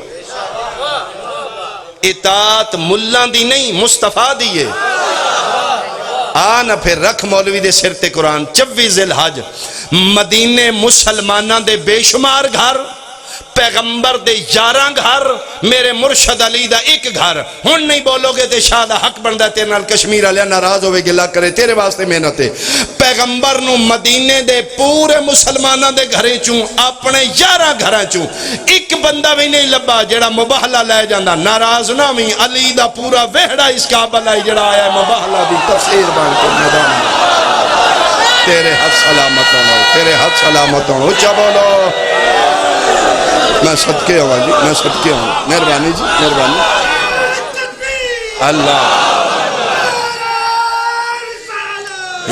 Speaker 1: اطاعت ملہ دی نہیں مصطفیٰ دیئے. آنا پھر رکھ مولوی دے سر تے قرآن. 24 ذی الحج مدینے مسلمانہ دے بے شمار گھر پیغمبر دے 11 گھر میرے مرشد علی دا ایک گھر. ہن نہیں بولو گے تے شاہ دا حق بندہ تیرے نال کشمیر علیہ ناراض ہوئے گلا کرے تیرے واسطے محنت ہے. پیغمبر نو مدینے دے پورے مسلمانہ دے گھریں چوں اپنے 11 گھریں چوں ایک بندہ بھی نہیں لبا جڑا مباہلہ لے جاندہ. ناراض نہ ہوئی علی دا پورا وہڑا اس کعبہ لائی جڑا آیا مباہلہ دی تفسیر بان کے میدان. تیرے حد سلامت ہونو تیرے حد سلامت ہونو. اچھا بولو میں صدقے ہوا جی میں صدقے ہوا. مہربانی جی مہربانی. اللہ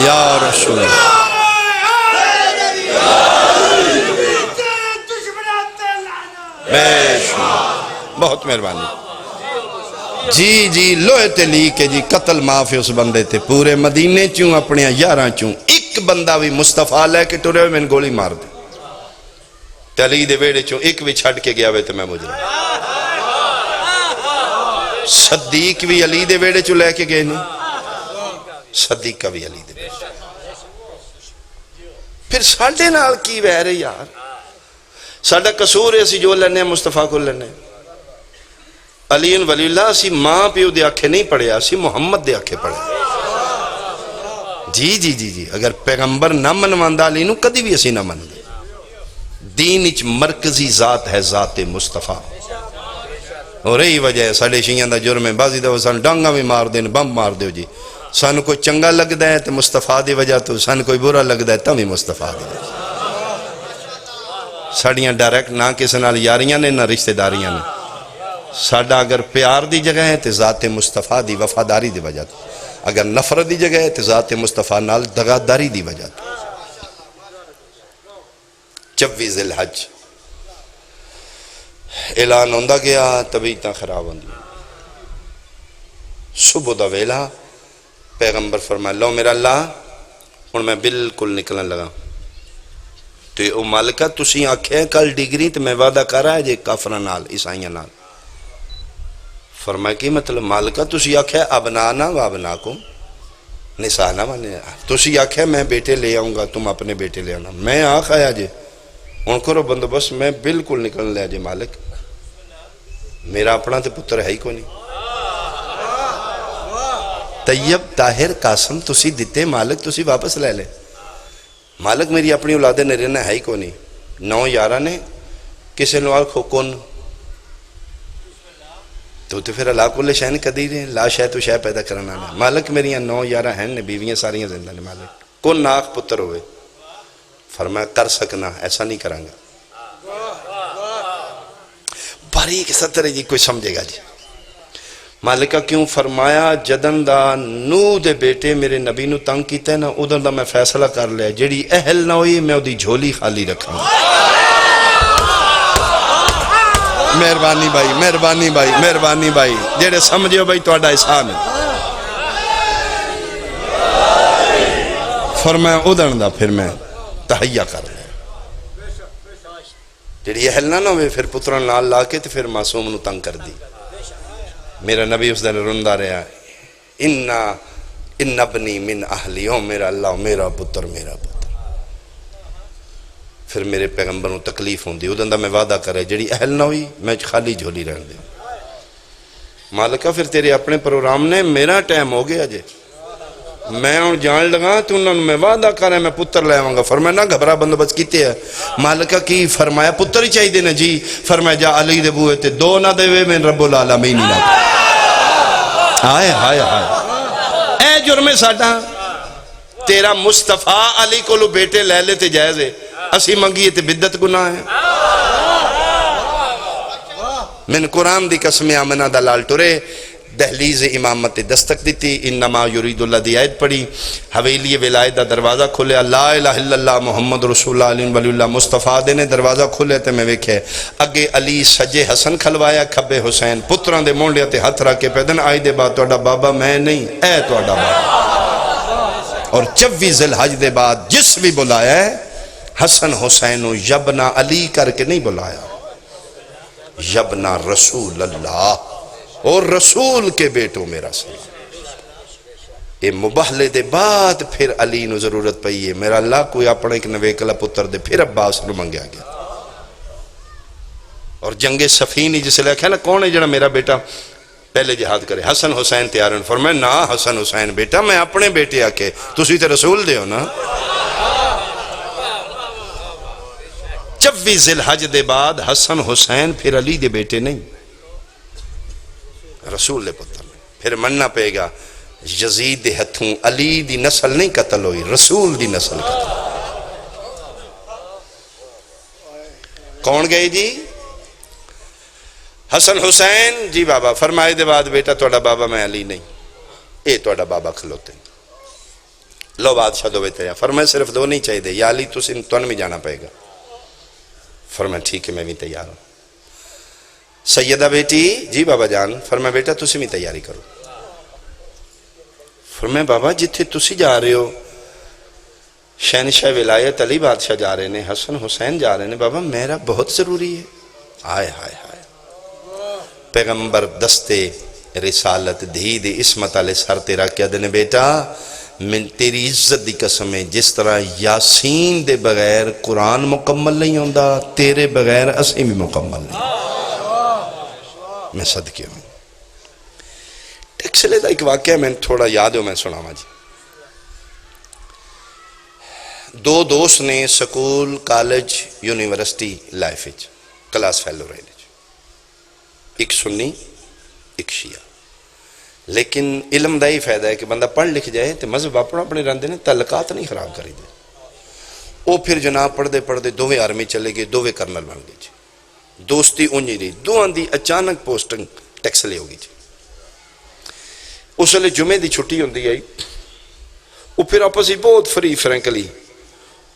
Speaker 1: یا رسول بہت مہربانی. جی جی لوہے تے لی کے جی قتل معاف ہے اس بندے تے پورے مدینے چوں اپنے 11 چوں ایک بندہ بھی مصطفیٰ لے کے ٹورے ہوئے میں گولی مار دے. علی دے ویڑے چوں ایک بھی چھڑ کے گیا ہوئے تو میں مجرم. صدیق بھی علی دے ویڑے چوں لے کے گئے نہیں. صدیق کا بھی علی دے ویڑے. پھر ساڑھے نال کی وہر ہے یار. ساڑھا قصور ہے اسی جو لینے مصطفیٰ کو لینے. علی ولی اللہ اسی ماں پیو دے آنکھیں نہیں پڑھے اسی محمد دے آنکھیں پڑھے. جی جی جی جی اگر پیغمبر نہ منواندہ علی نو کدی بھی اسی نہ مندے. دین اچ مرکزی ذات ہے ذات مصطفیٰ. اور یہی وجہ ہے ساڑھے شیعہ دا جرم ہے. بعضی دفعہ سان ڈانگا بھی مار دیں بم مار دیو جی. سان کوئی چنگا لگ ہے تو مصطفیٰ دی وجہ تو سان کوئی برا لگ ہے تو بھی مصطفیٰ دی وجہ. ساڑیاں ڈائریکٹ نہ کسی نال یاریاں نے نہ رشتہ داریاں نے. ساڑھا اگر پیار دی جگہ ہے تو ذات مصطفیٰ دی وفاداری دی وجہ تو. اگر نفرت دی جگہ ہے تو ذات مصطفیٰ نال دغاداری دی وجہ تو. 24 ذی الحج اعلان ہوندہ گیا طبیعتاں خراب ہوندی. صبح دا ویلا پیغمبر فرمائے لو میرا اللہ اور میں بالکل نکلن لگا. تو یہ مالکہ تسی آنکھیں کل ڈگری تو میں وعدہ کر رہا ہے جے کافرہ نال عیسائیاں نال. فرمائے کی مطلب مالکہ تسی آنکھیں ابنانا و ابناکم نساء نہ مانے تسی آکھیا میں بیٹے لے آؤں گا تم اپنے بیٹے لے آنا میں آکھ آیا جے ان کرو بندوبست میں بالکل نکل لیا جے مالک میرا اپنا تے پتر ہے ہی کو نہیں طیب طاہر قاسم تسی دیتے مالک تسی واپس لے لے مالک میری اپنی اولادیں نے رہنا ہے ہی کو نہیں 9 11 نے کسے نوال کھو کون تو پھر اللہ کل شہن قدیر ہے لا شہ تو شہ پیدا کرنا ہے مالک میری 9 11 ہیں نے بیویاں ساریاں زندہ نے مالک کون ناک پتر ہوئے فرمایا کر سکنا ایسا نہیں کریں گا باریک ستر جی کوئی سمجھے گا جی مالکہ کیوں فرمایا جدن دا نو دے بیٹے میرے نبی نو تنگ کیتے نا ادن دا میں فیصلہ کر لیا جیڑی اہل نہ ہوئی میں دی جھولی خالی رکھوں مہربانی بھائی مہربانی بھائی مہربانی بھائی جیڑے سمجھو بھائی تو اڈا احسان ہے فرمایا ادن دا پھر میں تحیہ کر لیا جیڑی اہل نہ ہوئے پھر پتران نال لا کے پھر معصوم نو تنگ کر دی میرا نبی اس دن رندہ رہا ان ابنی من اہلی ہوں میرا اللہ میرا پتر پھر میرے پیغمبروں تکلیف ہوں دی ادھن دا میں وعدہ کرے جڑی اہل نہ ہوئی میں خالی جھولی رہن دے مالکہ پھر تیرے اپنے پروگرام نے میرا ٹائم ہو گیا جے میں ان جان لگا تو انہوں نے میں وعدہ کرے میں پتر لے آؤں گا فرمایا نہ گھبرا بندوبست کیتے ہے مالکہ کی فرمایا پتر ہی چاہی دینا جی فرمایا جا علی دے بوئے تے 2 نہ دے وے میں رب العالمین نہ ہائے ہائے ہائے اے جرم ساڈا تیرا مصطفیٰ علی کو لو بیٹے لے لیتے جائزے اسی منگیے تے بدت گناہ ہے من قرآن دی قسم آمنہ دلال ٹورے دہلیز امامت دستک دیتی انما یرید اللہ دی آیت پڑھی حویلی ولایت دا دروازہ کھولے لا الہ الا اللہ محمد رسول اللہ علیہ ولی اللہ مصطفیٰ دینے دروازہ کھولے تے میں ویکھے اگے علی سجے حسن کھلوایا کھبے حسین پتران دے مونڈیا تے ہتھ رکھے پیدن آئی دے بعد توڑا بابا میں نہیں اے توڑا بابا اور 24 ذوالحج دے بعد جس بھی بلایا ہے حسن حسین و یبنا علی کر کے نہیں بلایا یبنا رسول اللہ اور رسول کے بیٹوں میرا سلام اے مباہلے دے بعد پھر علی نو ضرورت پئی ہے میرا اللہ کوئی اپنے ایک نویکلا پتر دے پھر عباس نو منگیا گیا اور جنگ صفین جسے لکھا ہے نا کون ہے جڑا میرا بیٹا پہلے جہاد کرے حسن حسین تیارن فرمائے نا حسن حسین بیٹا میں اپنے بیٹے آکے تسی تے رسول دے ہو نا 24 ذوالحج دے بعد حسن حسین پھر علی دے بیٹے نہیں رسول دے پتر میں پھر مننا پے گا یزید دے ہتھوں علی دی نسل نہیں قتل ہوئی رسول دی نسل قتل کون گئے جی حسن حسین جی بابا فرمائے دے بعد بیٹا توڑا بابا میں علی نہیں اے توڑا بابا کھلوتے لو بادشاہ دو بیتے ہیں فرمائے صرف 2 نہیں چاہیے دے یا علی تو سن تون میں جانا پائے گا فرمائے ٹھیک ہے میں بھی تیار ہوں سیدہ بیٹی جی بابا جان فرمائے بیٹا تسی بھی تیاری کرو فرمائے بابا جتھے تسی جا رہے ہو شہنشاہ ولایت علی بادشاہ جا رہے ہیں حسن حسین جا رہے ہیں بابا میرا بہت ضروری ہے آئے ہائے ہائے پیغمبر دستے رسالت دھی دی اسمت علیہ سر تیرا کیا دینے بیٹا من تیری عزت دی قسم ہے جس طرح یاسین دے بغیر قرآن مکمل نہیں ہوندہ تیرے بغیر اسی بھی مکمل نہیں میں صدقے ہوں ٹیکسلے دا ایک واقعہ میں تھوڑا یاد ہو میں سناما جی 2 دوست نے school college university life class fellow رہے ایک سنی ایک شیعہ لیکن علم دا ہی فائدہ ہے کہ بندہ پڑھ لکھ جائے تو مذہب اپنے رہندے نے تعلقات نہیں خراب کری دے وہ پھر جناب پڑھتے دوویں آرمی چلے گئے دوویں کرنل بن گئے جی دوستی اونجی رہی دوان دی اچانک پوسٹنگ ٹیکس لے ہوگی جی اس لئے جمعے دی چھٹی ہوندی آئی وہ پھر آپس ہی بہت فری فرینکلی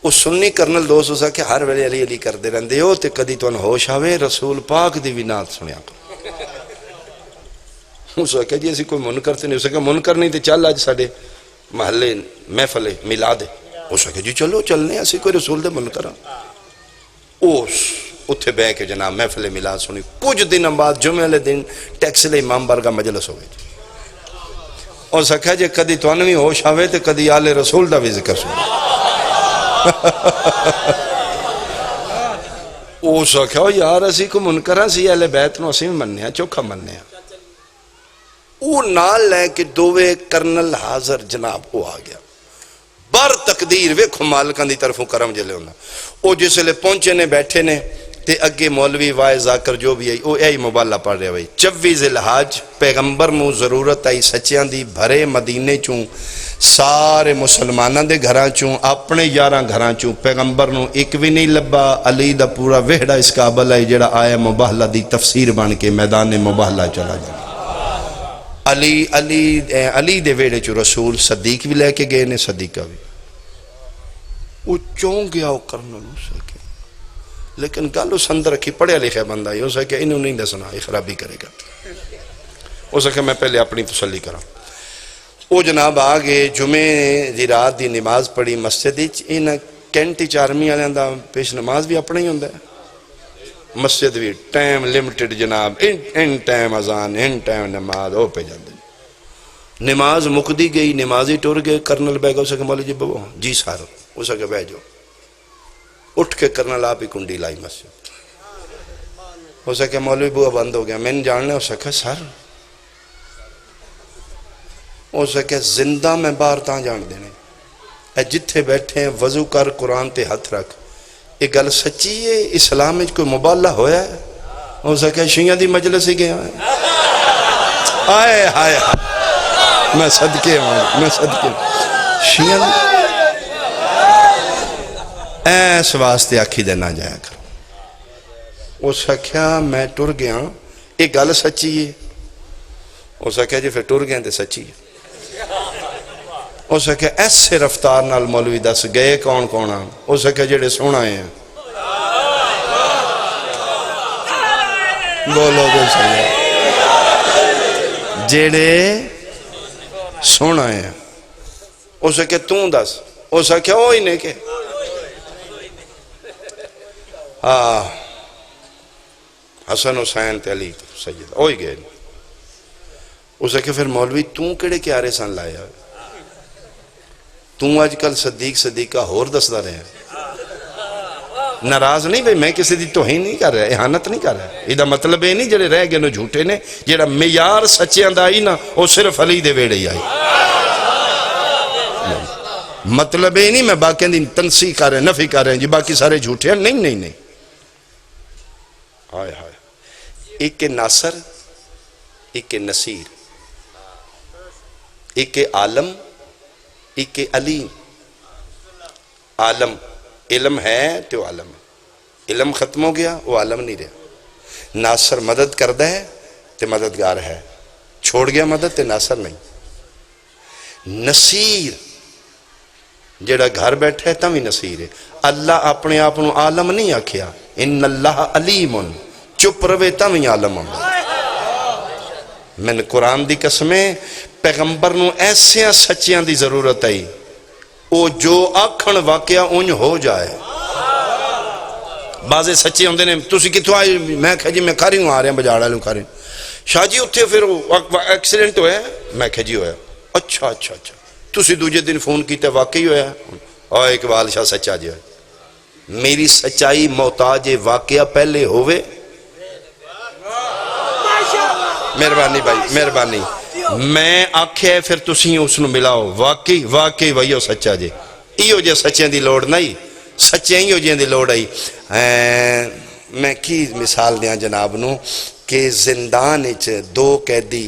Speaker 1: وہ سنی کرنل دوست ہو سا کہ ہر ویلے علی علی کر دے رہندے ہو تے کدی تو ہوش آوے رسول پاک دی ونات سنیا کرو اس وقت جی ایسی کوئی منکر تے نہیں اس وقت منکر نہیں تے چل آج ساڑے محلے محفلے ملا دے اس وقت جی چلو چلنے ایسی کوئی رسول دے منکر اس اتھے بے کے جناب محفلے ملا سنی کچھ دن بعد جمعہ لے دن ٹیکس لے امام برگا مجلس ہو گئے اور سکھا جے کدی تو انوی ہوش آوے تے کدی آل رسول دا بھی ذکر سن او سکھا یار اسی کو منکرہ سی اہل بیت نو اسی مننے ہیں چوکھا مننے ہیں او نال لے کہ دووے کرنل حاضر جناب او آ گیا بر تقدیر ویکھو مالکان دی طرفوں کرم جلے ہونا او جس لے پہنچے نے بیٹھے نے تے اگے مولوی وائے ذاکر جو بھی آئی او اے مبالہ پڑھ رہے ہوئی 24 ذوالحج پیغمبر مو ضرورت آئی سچیاں دی بھرے مدینے چوں سارے مسلمانہ دے گھراں چوں اپنے یاراں گھراں چوں پیغمبر نو ایک بھی نہیں لبا علی دا پورا وحڑا اس قابل ہے جڑا آیا مباہلہ دی تفسیر بن کے میدان مباہلہ چلا جائے علی دے ویڑے چو رسول صدیق بھی لے کے گئے نے صدیقہ بھی وہ چون گیا وہ کرنا نو سکے لیکن گالو سندر رکھی پڑھے لکھے بندہ ہی ہو سکے انہوں نہیں دسنا یہ خرابی کرے گا ہو سکے میں پہلے اپنی تسلی کرا وہ جناب آگے جمعے دی رات دی نماز پڑھی مسجد ان کینٹی چارمی آلیاں دا پیش نماز بھی اپنے ہی ہوندہ ہے مسجد بھی ٹائم لیمٹڈ جناب ان ٹائم اذان ان ٹائم نماز او پہ جاندے نماز مقدی گئی نمازی ٹور گئے کرنل بے گا ہو سکے مولی جی بابا جی سارو ہو سکے بے جو اٹھ کے کرنل آپ ہی کنڈی لائی مسجد ہو سکے مولوی بوا بند ہو گیا میں نے جاننے ہو سکے سر ہو سکے زندہ میں باہر تاں جان دینے اے جتھے بیٹھے ہیں وضو کر قرآن تے ہاتھ رکھ یہ گل سچی ہے اسلام میں کوئی مبالہ ہویا ہے ہو سکے شیعہ دی مجلس ہی گیا ہے آئے آئے میں صدقے ہوں میں صدقے شیعہ دی ایس واسطے آکھی دینا جایا کرو وہ سکھیا میں ٹر گیا یہ گل سچی ہے وہ سکھیا جی پھر ٹر گیا تے سچی ہے وہ سکھیا ایسے رفتار نال مولوی دس گئے کون کون آن وہ سکھیا جڑے سونا ہیں بولو بول سکھیا جڑے سونا ہیں وہ سکھیا توں دس وہ سکھیا ہوئی نے کہ حسن حسین تے علی سید ہوئی گئے اسے کہ پھر مولوی توں کڑے کیا رہے سن لایا توں آج کل صدیقہ ہور دسدہ رہے ہیں ناراض نہیں بھئی میں کسی دی توہین نہیں کر رہا احانت نہیں کر رہا یہ دا مطلب ہے نہیں جڑے رہ گئے نو جھوٹے نے جڑا معیار سچیاں دا آئی نا وہ صرف علی دے ویڑے ہی آئی مطلب ہے نہیں میں باقی دی تنسیح کر رہے ہیں نفی کر رہے ہیں جی باقی سارے جھوٹے ہیں نہیں نہیں نہیں ایک ناصر ایک نصیر ایک عالم ایک علیم عالم علم ہے تو عالم ہے علم ختم ہو گیا وہ عالم نہیں رہا ناصر مدد کردہ ہے تو مددگار ہے چھوڑ گیا مدد تو ناصر نہیں نصیر جڑا گھر بیٹھے تم ہی نصیر ہے اللہ اپنے آپ عالم نہیں آکھیا ان اللہ علیم چپ روے تم ہی عالم ہوں میں نے قرآن دی قسمیں پیغمبر نو ایسے سچیاں دی ضرورت آئی او جو آکھن واقعہ انج ہو جائے بعضے سچے ہوندے نے تسی کتوں آئے میں کہا جی میں کھاری ہوں آ رہے ہیں بجاڑا لوں کھاری ہوں شاہ جی اتھے پھر ایکسیڈنٹ ہویا میں کہا جی ہویا اچھا اچھا اچھا تسی دوجہ دن فون کیتے واقعی ہویا اور اقبال شاہ سچا جی ہویا میری سچائی محتاج واقعہ پہلے ہوئے مہربانی بھائی مہربانی میں آکھے پھر تسی اس نو ملاؤ واقعی وہی سچا جی ایو جے سچیں دی لوڑ نہیں سچیں ایو جے دی لوڑ آئی میں کی مثال دیاں جناب نو کہ زندان اچ دو قیدی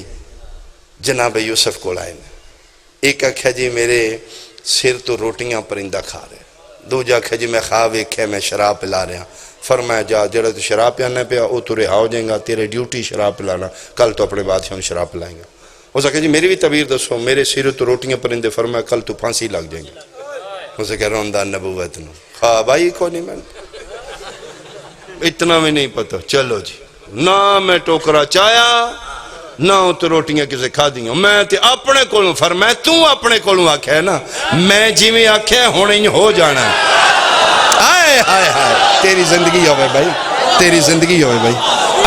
Speaker 1: جناب یوسف کو لائے ایک آکھا جی میرے سر تو روٹیاں پرندہ کھا رہے دو جا آکھا جی میں خواب ایک ہے میں شراب پلا رہا فرمایا جا جڑا تو شراب پیانا پیا وہ تو رہا ہو جائیں گا تیرے ڈیوٹی شراب پلانا کل تو اپنے بادشاہ شراب پلائیں گا ہو سکے جی میری بھی تعبیر دسو میرے سر تو روٹیاں پرندے فرمایا کل تو پھانسی لگ جائیں گے ہو سکے روندہ نبوت نو خواب آئی کو نہیں میں اتنا میں نہیں پتا چلو جی نہ میں ٹوکرا چایا نہ تو روٹیاں کسے کھا دیاں میں تے اپنے کولوں فرمایا تو اپنے کولوں آکھے ہے نا میں جی میں آکھے ہونے ہو جانا ہے آئے تیری زندگی ہوئے بھائی تیری زندگی ہوئے بھائی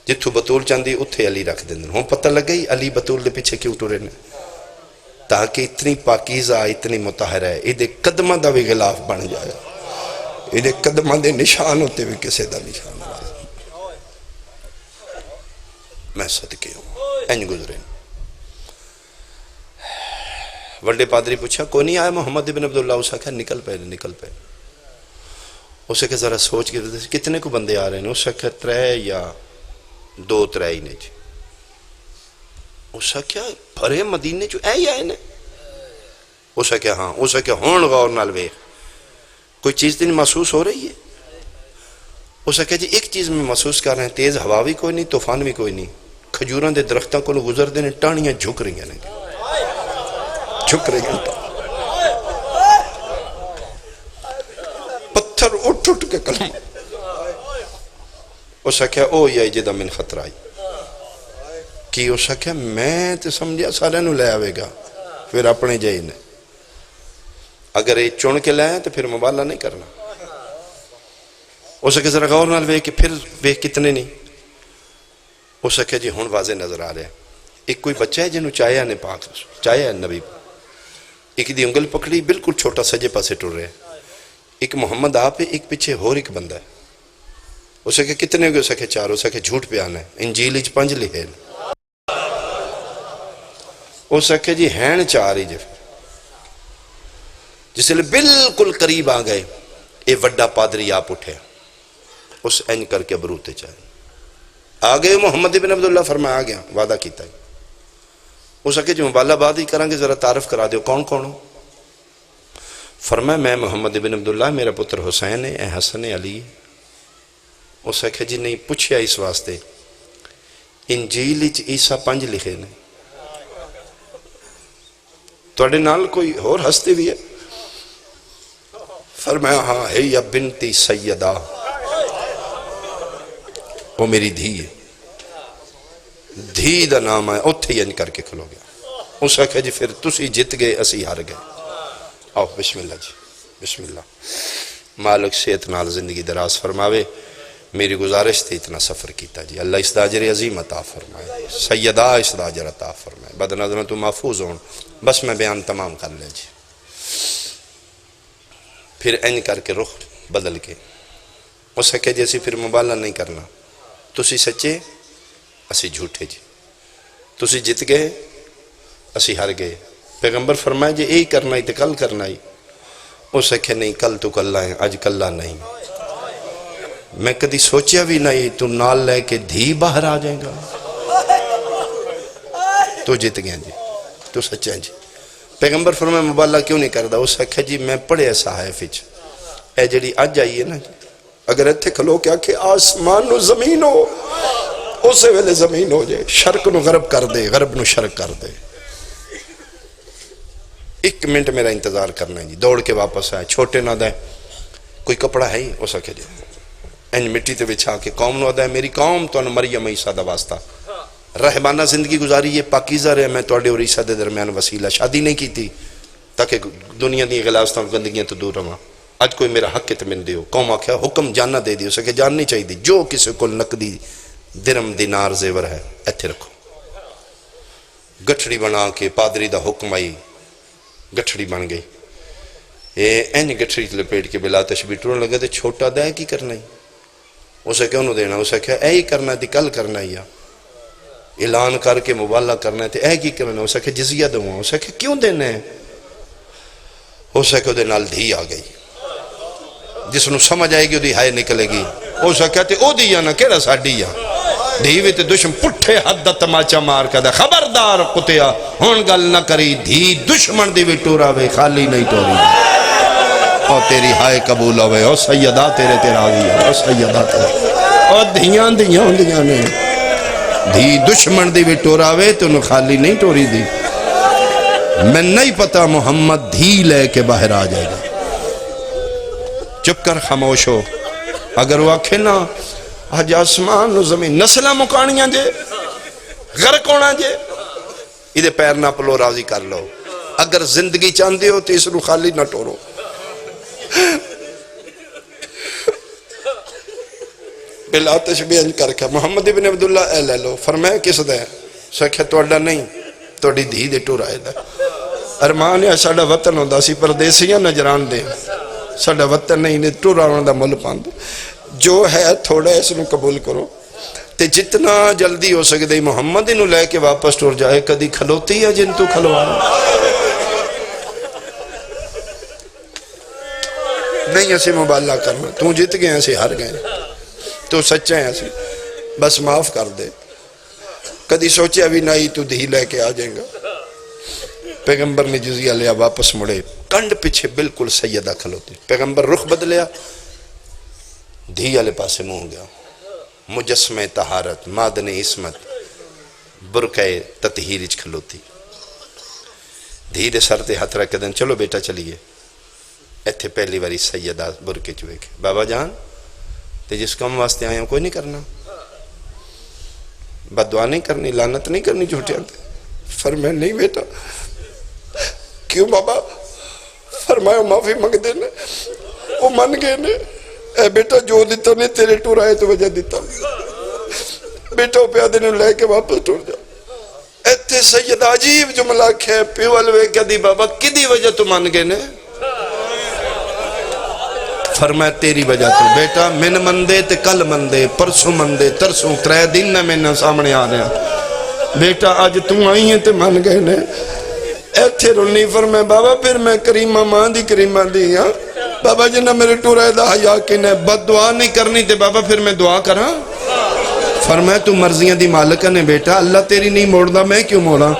Speaker 1: جتھوں بطول چاندی اتھے علی رکھ دیں ہوں پتہ لگ گئی علی بطول دے پیچھے کیوں ٹرے نے تاکہ اتنی پاکیزہ اتنی مطہر ہے یہ دے قدمہ دا بھی غلاف بن جائے یہ دے قدمہ دے نشان ہوتے بھی کسے دا نشان میں صدقے ہوں اینج گزرے وڈے پادری پوچھا کوئی نہیں آیا محمد ابن عبداللہ اسا کہا نکل پہ اسے کہ ذرا سوچ کے کتنے کو بندے آ رہے ہیں اسے کہ 3 یا 2-3 ہی نے جی اسے کیا بھرے مدینے جو اے ہی آئے نے اسے کہ ہاں اسے کہ ہون غور نال ویکھ کوئی چیز نہیں محسوس ہو رہی ہے اسے کہ جی ایک چیز میں محسوس کر رہے ہیں تیز ہوا بھی کوئی نہیں طوفان بھی کوئی نہیں کھجوراں دے درختوں کو گزر دے نے ٹانیاں جھک رہی ہیں جھک رہی ہیں پتھر اٹھ کے کلمہ اسے کہا او یا جدہ من خطر آئی کی اسے کہا میں تے سمجھیا سارے نو لے آوے گا پھر اپنے جائے نے اگر یہ چون کے لائیں تو پھر مبالہ نہیں کرنا اسے کہا ذرا غور نال وے کہ پھر وے کتنے نہیں اسے کہا جی ہون واضح نظر آ رہے ہیں ایک کوئی بچہ ہے جنہوں چاہیا نے پاک چاہیا ہے نبی ایک دی انگل پکڑی بالکل چھوٹا سجے پاسے ٹر رہے ہیں ایک محمد آپ ہے ایک پیچھے اور ایک بندہ ہے اسے کہ کتنے ہوگے اسے کہ 4 اسے کہ جھوٹ پہ آنا ہے انجیل اچ 5 لکھے اسے کہ جی ہین 4 ہی جس لئے بالکل قریب آ گئے اے وڈا پادری آپ اٹھے اس اینج کر کے بروتے چاہے آگئے محمد ابن عبداللہ فرمایا آ گیا وعدہ کیتا ہے اسے کہ جی مبالہ بات ہی کریں گے ذرا تعارف کرا دیو کون کون ہو فرمایا میں محمد ابن عبداللہ میرا پتر حسین ہے حسن علی اسے کہ جی نہیں پوچھیا اس واسطے انجیل اچ عیسیٰ 5 لکھے نے توڑے نال کوئی اور ہستے بھی ہے فرمایا ہاں ہے یا بنتی سیدہ وہ میری دھی ہے دھی دا نام ہے اتھے ینج کر کے کھلو گیا اسے کہ جی پھر تسی جت گئے اسی ہار گئے آؤ بسم اللہ جی بسم اللہ مالک صحت نال زندگی دراز فرماوے میری گزارش تھی اتنا سفر کیتا جی اللہ اس داجر عظیم عطا فرمائے سیدہ اس داجر عطا فرمائے بد نظروں تو محفوظ ہون بس میں بیان تمام کر لے جی پھر اینج کر کے رخ بدل کے اسے کہ جیسے پھر مبالہ نہیں کرنا تسی سچے اسی جھوٹے جی تسی جت گئے اسی ہر گئے پیغمبر فرمائے جی یہی کرنا ہی تو کل کرنا ہی اسے کہ نہیں کل تو کل لائیں آج کل نہیں میں کدی سوچیا بھی نہیں تو نال لے کے دھی باہر آ جائے گا تو جت گیا جی تو سچا جی پیغمبر فرمائے مبالہ کیوں نہیں کردا اسے کہ جی میں پڑھے صحائف وچ اے جڑی اج آئیے نا جی اگر ایتھے کھلو کیا کہ آسمان و زمین ہو اسے ویلے زمین ہو جائے شرق نو غرب کر دے غرب نو شرق کر دے 1 منٹ میرا انتظار کرنا ہے جی دوڑ کے واپس آئے چھوٹے نہ دیں کوئی کپڑا ہے ہی اسے کہ جی این مٹی تے بچھا کے قوم نو ادا ہے میری قوم تو مریم عیسیٰ دا واسطہ رہبانہ زندگی گزاری یہ پاکیزہ رہے میں توڑے اور عیسیٰ دے درمیان وسیلہ شادی نہیں کی تھی تاکہ دنیا دی غلاستان گندگیاں تو دور رہا آج کوئی میرا حق تے من دیو قوم آکھیا حکم جاننا دے دیو اسے کہ جان نہیں چاہی دی جو کسی کو نقدی درم دینار زیور ہے ایتھے رکھو گٹھڑی بنا کے پادری دا حکم آئی گٹھڑی بن گئی این گٹھڑی لپیٹ کے بلا تشبیح ٹرون لگا تے چھوٹا دے کی کرنا ہی اسے کیوں نہ دینا اسے کہا اے ہی کرنا تھی کل کرنا ہی اعلان کر کے مبالہ کرنا تھی اے کی کرنا اسے کہا جزیہ دوں اسے کہا کیوں دینا ہے اسے کہا دے نال دھی آ گئی جس نو سمجھ آئے گی دی ہائے نکلے گی اسے کہتے او دیا نا کیڑا ساڑی یا دھیوی تے دشمن پٹھے حد دا تماچا مار کا دا خبردار کتیا ہون گل نہ کری دھی دشمن دی بھی ٹورا وے خالی نہیں ٹوری او تیری ہائے قبول ہوئے او سیدہ تیرے تیرا آگیا او سیدہ تیرے او دھیاں نے دھی دشمن دی بھی ٹورا وے تو انہوں خالی نہیں ٹوری دی میں نہیں پتا محمد دھی لے کے باہر آ جائے گا چپ کر خاموش ہو اگر وہ آکھے نا آج آسمان و زمین نسلہ مکانیاں جے غرق ہونا جے ادھے پیر نہ پلو راضی کر لو اگر زندگی چاندے ہو تو اس رو خالی نہ ٹورو بلا تشبیہ انج کر کے محمد ابن عبداللہ اے لے لو، فرمایا کس دے؟ سکھے توڑا نہیں، توڑی دھی دے ٹور آئے دا۔ ارمان ہے ساڑھا وطن ہوندہ سی پردیسیاں نجران دے، ساڑھا وطن نہیں ٹور آنے دا مل پاند، جو ہے تھوڑا اس نے قبول کرو تے جتنا جلدی ہو سکے دے محمد انہوں لے کے واپس ٹور جائے، کدی کھلوتی ہے جن تو کھلوانا نہیں، ایسے مبالغہ کرنا، تو جت گئے ایسے ہار گئے، تو سچے ہیں ایسے، بس معاف کر دے، کدی سوچے ابھی نہیں تو دھی لے کے آ جائیں گا۔ پیغمبر نے جزیہ لیا، واپس مڑے، کنڈ پیچھے بالکل سیدہ کھلوتی، پیغمبر رخ بدلیا، دھی والے پاسے منہ گیا، مجسمہ طہارت، معدن عصمت، برقع تطہیر کھلوتی، دھی دے سر تے ہاتھ رکھ دیں، چلو بیٹا چلیے، ایتھے پہلی باری سیدہ برقع چوے کے، بابا جان تے جس کام واسطے آئے ہیں کوئی نہیں کرنا، بدعا نہیں کرنی، لعنت نہیں کرنی جھوٹے آتے۔ فرمایا نہیں بیٹا، کیوں بابا؟ فرمایا معافی مانگ دینے، وہ من گئے نے، اے بیٹا جو دیتا نے تیرے ٹور آئے تو وجہ دیتا، بیٹا پیا دینے لے کے واپس ٹور جا۔ ایتھے سیدہ عجیب جملہ کھے پیوالوے کیا دی بابا کدی وجہ تو من گئے نے؟ فرمایا تیری وجہ تو بیٹا، من مندے تے کل مندے، پرسوں مندے، ترسوں، ترے دن نہ میں سامنے آ رہا بیٹا، آج تم آئی ہیں تے من گئے نے۔ ایتھے رونی فرمایا بابا پھر میں کریمہ ماں دی کریمہ دی ہاں، بابا جنہ میرے ٹور آئے دا حیاء کی نے، بد دعا نہیں کرنی تے بابا پھر میں دعا کراں؟ فرمایا تو مرضیاں دی مالکہ نے بیٹا، اللہ تیری نہیں موڑدا میں کیوں موڑا؟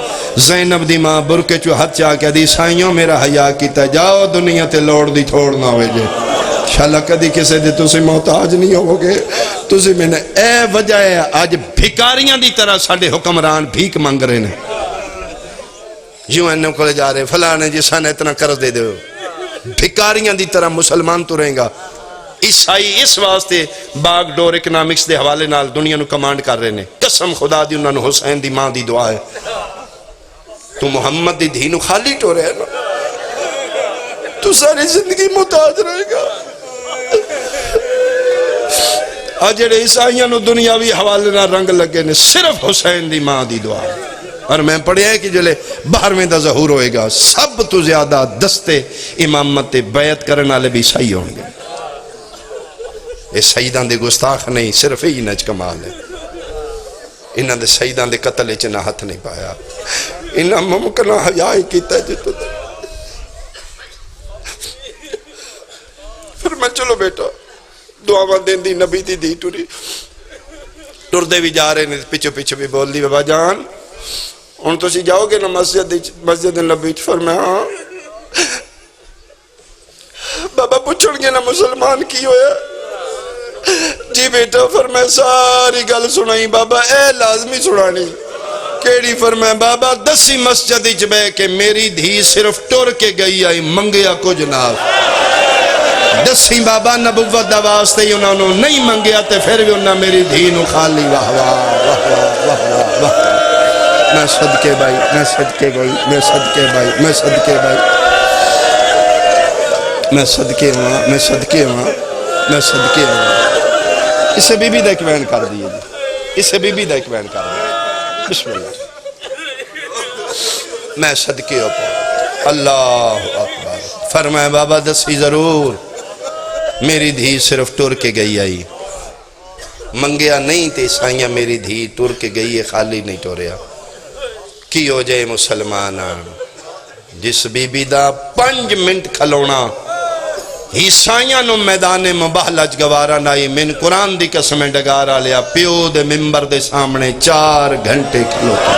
Speaker 1: زینب دی ماں برکے چو ہاتھ چاہ کے دی سائیوں میرا حیاء کیتا، جاؤ دنیا تے لوڑ دی چھوڑنا ہوئے جے، شاءاللہ کدی کسے دے تُسی محتاج نہیں ہو گے، تُسی میں نے اے وجہ ہے آج بھکاریاں دی طرح ساڑھے حکمران بھیک مانگ رہے ہیں، یوں انہوں کو لے جا رہے فلانے جسا نے اتنا قرض دے دے، بھکاریاں دی طرح مسلمان تو رہیں گا۔ عیسائی اس واسطے باغ ڈور اکنامکس دے حوالے نال دنیا نو کمانڈ کر رہے ہیں، قسم خدا دی انہوں نے حسین دی ماں دی دعا ہے، تو محمد دی دھی نو خالی ٹو رہے نا، تو ساری زندگی محتاج رہے گا۔ آجڑے عیسائیاں نو دنیاوی حوالے نہ رنگ لگے نے، صرف حسین دی ماں دی دعا ہے۔ اور میں پڑھیا ہے کہ جلے باہر میں دا ظہور ہوئے گا، سب تو زیادہ دستے امامت بیعت کرنے والے بھی عیسائی ہوں گے۔ یہ سیدان دے گستاخ نہیں، صرف ہی نج کمال ہے، انہاں دے سیدان دے قتل چنہ ہاتھ نہیں پایا، انہاں ممکنہ حیاء کیتا ہے جتو دے۔ پھر میں چلو بیٹا دعا دین دی نبی دی دی ٹوری ٹور دے بھی جا رہے ہیں، پیچھو پیچھو بھی بول دی بابا جان ان تو سی جاؤ گے نا مسجد نبی، فرمایا ہاں بابا پوچھڑ گے نا مسلمان کی ہویا؟ جی بیٹا، فرمایا ساری گل سنائی بابا، اے لازمی سنانی کیڑی؟ فرمایا بابا دسی مسجد بے کہ میری دھی صرف ٹور کے گئی آئی، منگیا کچھ نال، دسی بابا نبوت دا واسطے ہی انہوں نے نہیں منگیا تے پھر بھی انہوں نے میری دھی نو خالی واہ واہ واہ واہ واہ۔ میں صدقے بھائی، میں صدقے بھائی، میں صدقے بھائی، میں صدقے بھائی، میں صدقے ہوں، میں صدقے ہوں، میں صدقے ہوں۔ اسے بی بی دیکھ بیان کر دیئے، اسے بی بی دیکھ بیان کر دیئے، بسم اللہ، میں صدقے ہوں، اللہ اکبر۔ فرمائے بابا دسی ضرور، میری دھی صرف ٹور کے گئی آئی، منگیا نہیں تے عیسائیاں میری دھی ٹور کے گئی ہے، خالی نہیں ٹوریا۔ کی ہو جائے مسلمانہ جس بی بی دا 5 منٹ کھلونا عیسائیاں نو میدان مباہلج گوارا نائی، من قرآن دی قسمیں ڈگارا لیا، پیو دے ممبر دے سامنے 4 گھنٹے کھلوتا۔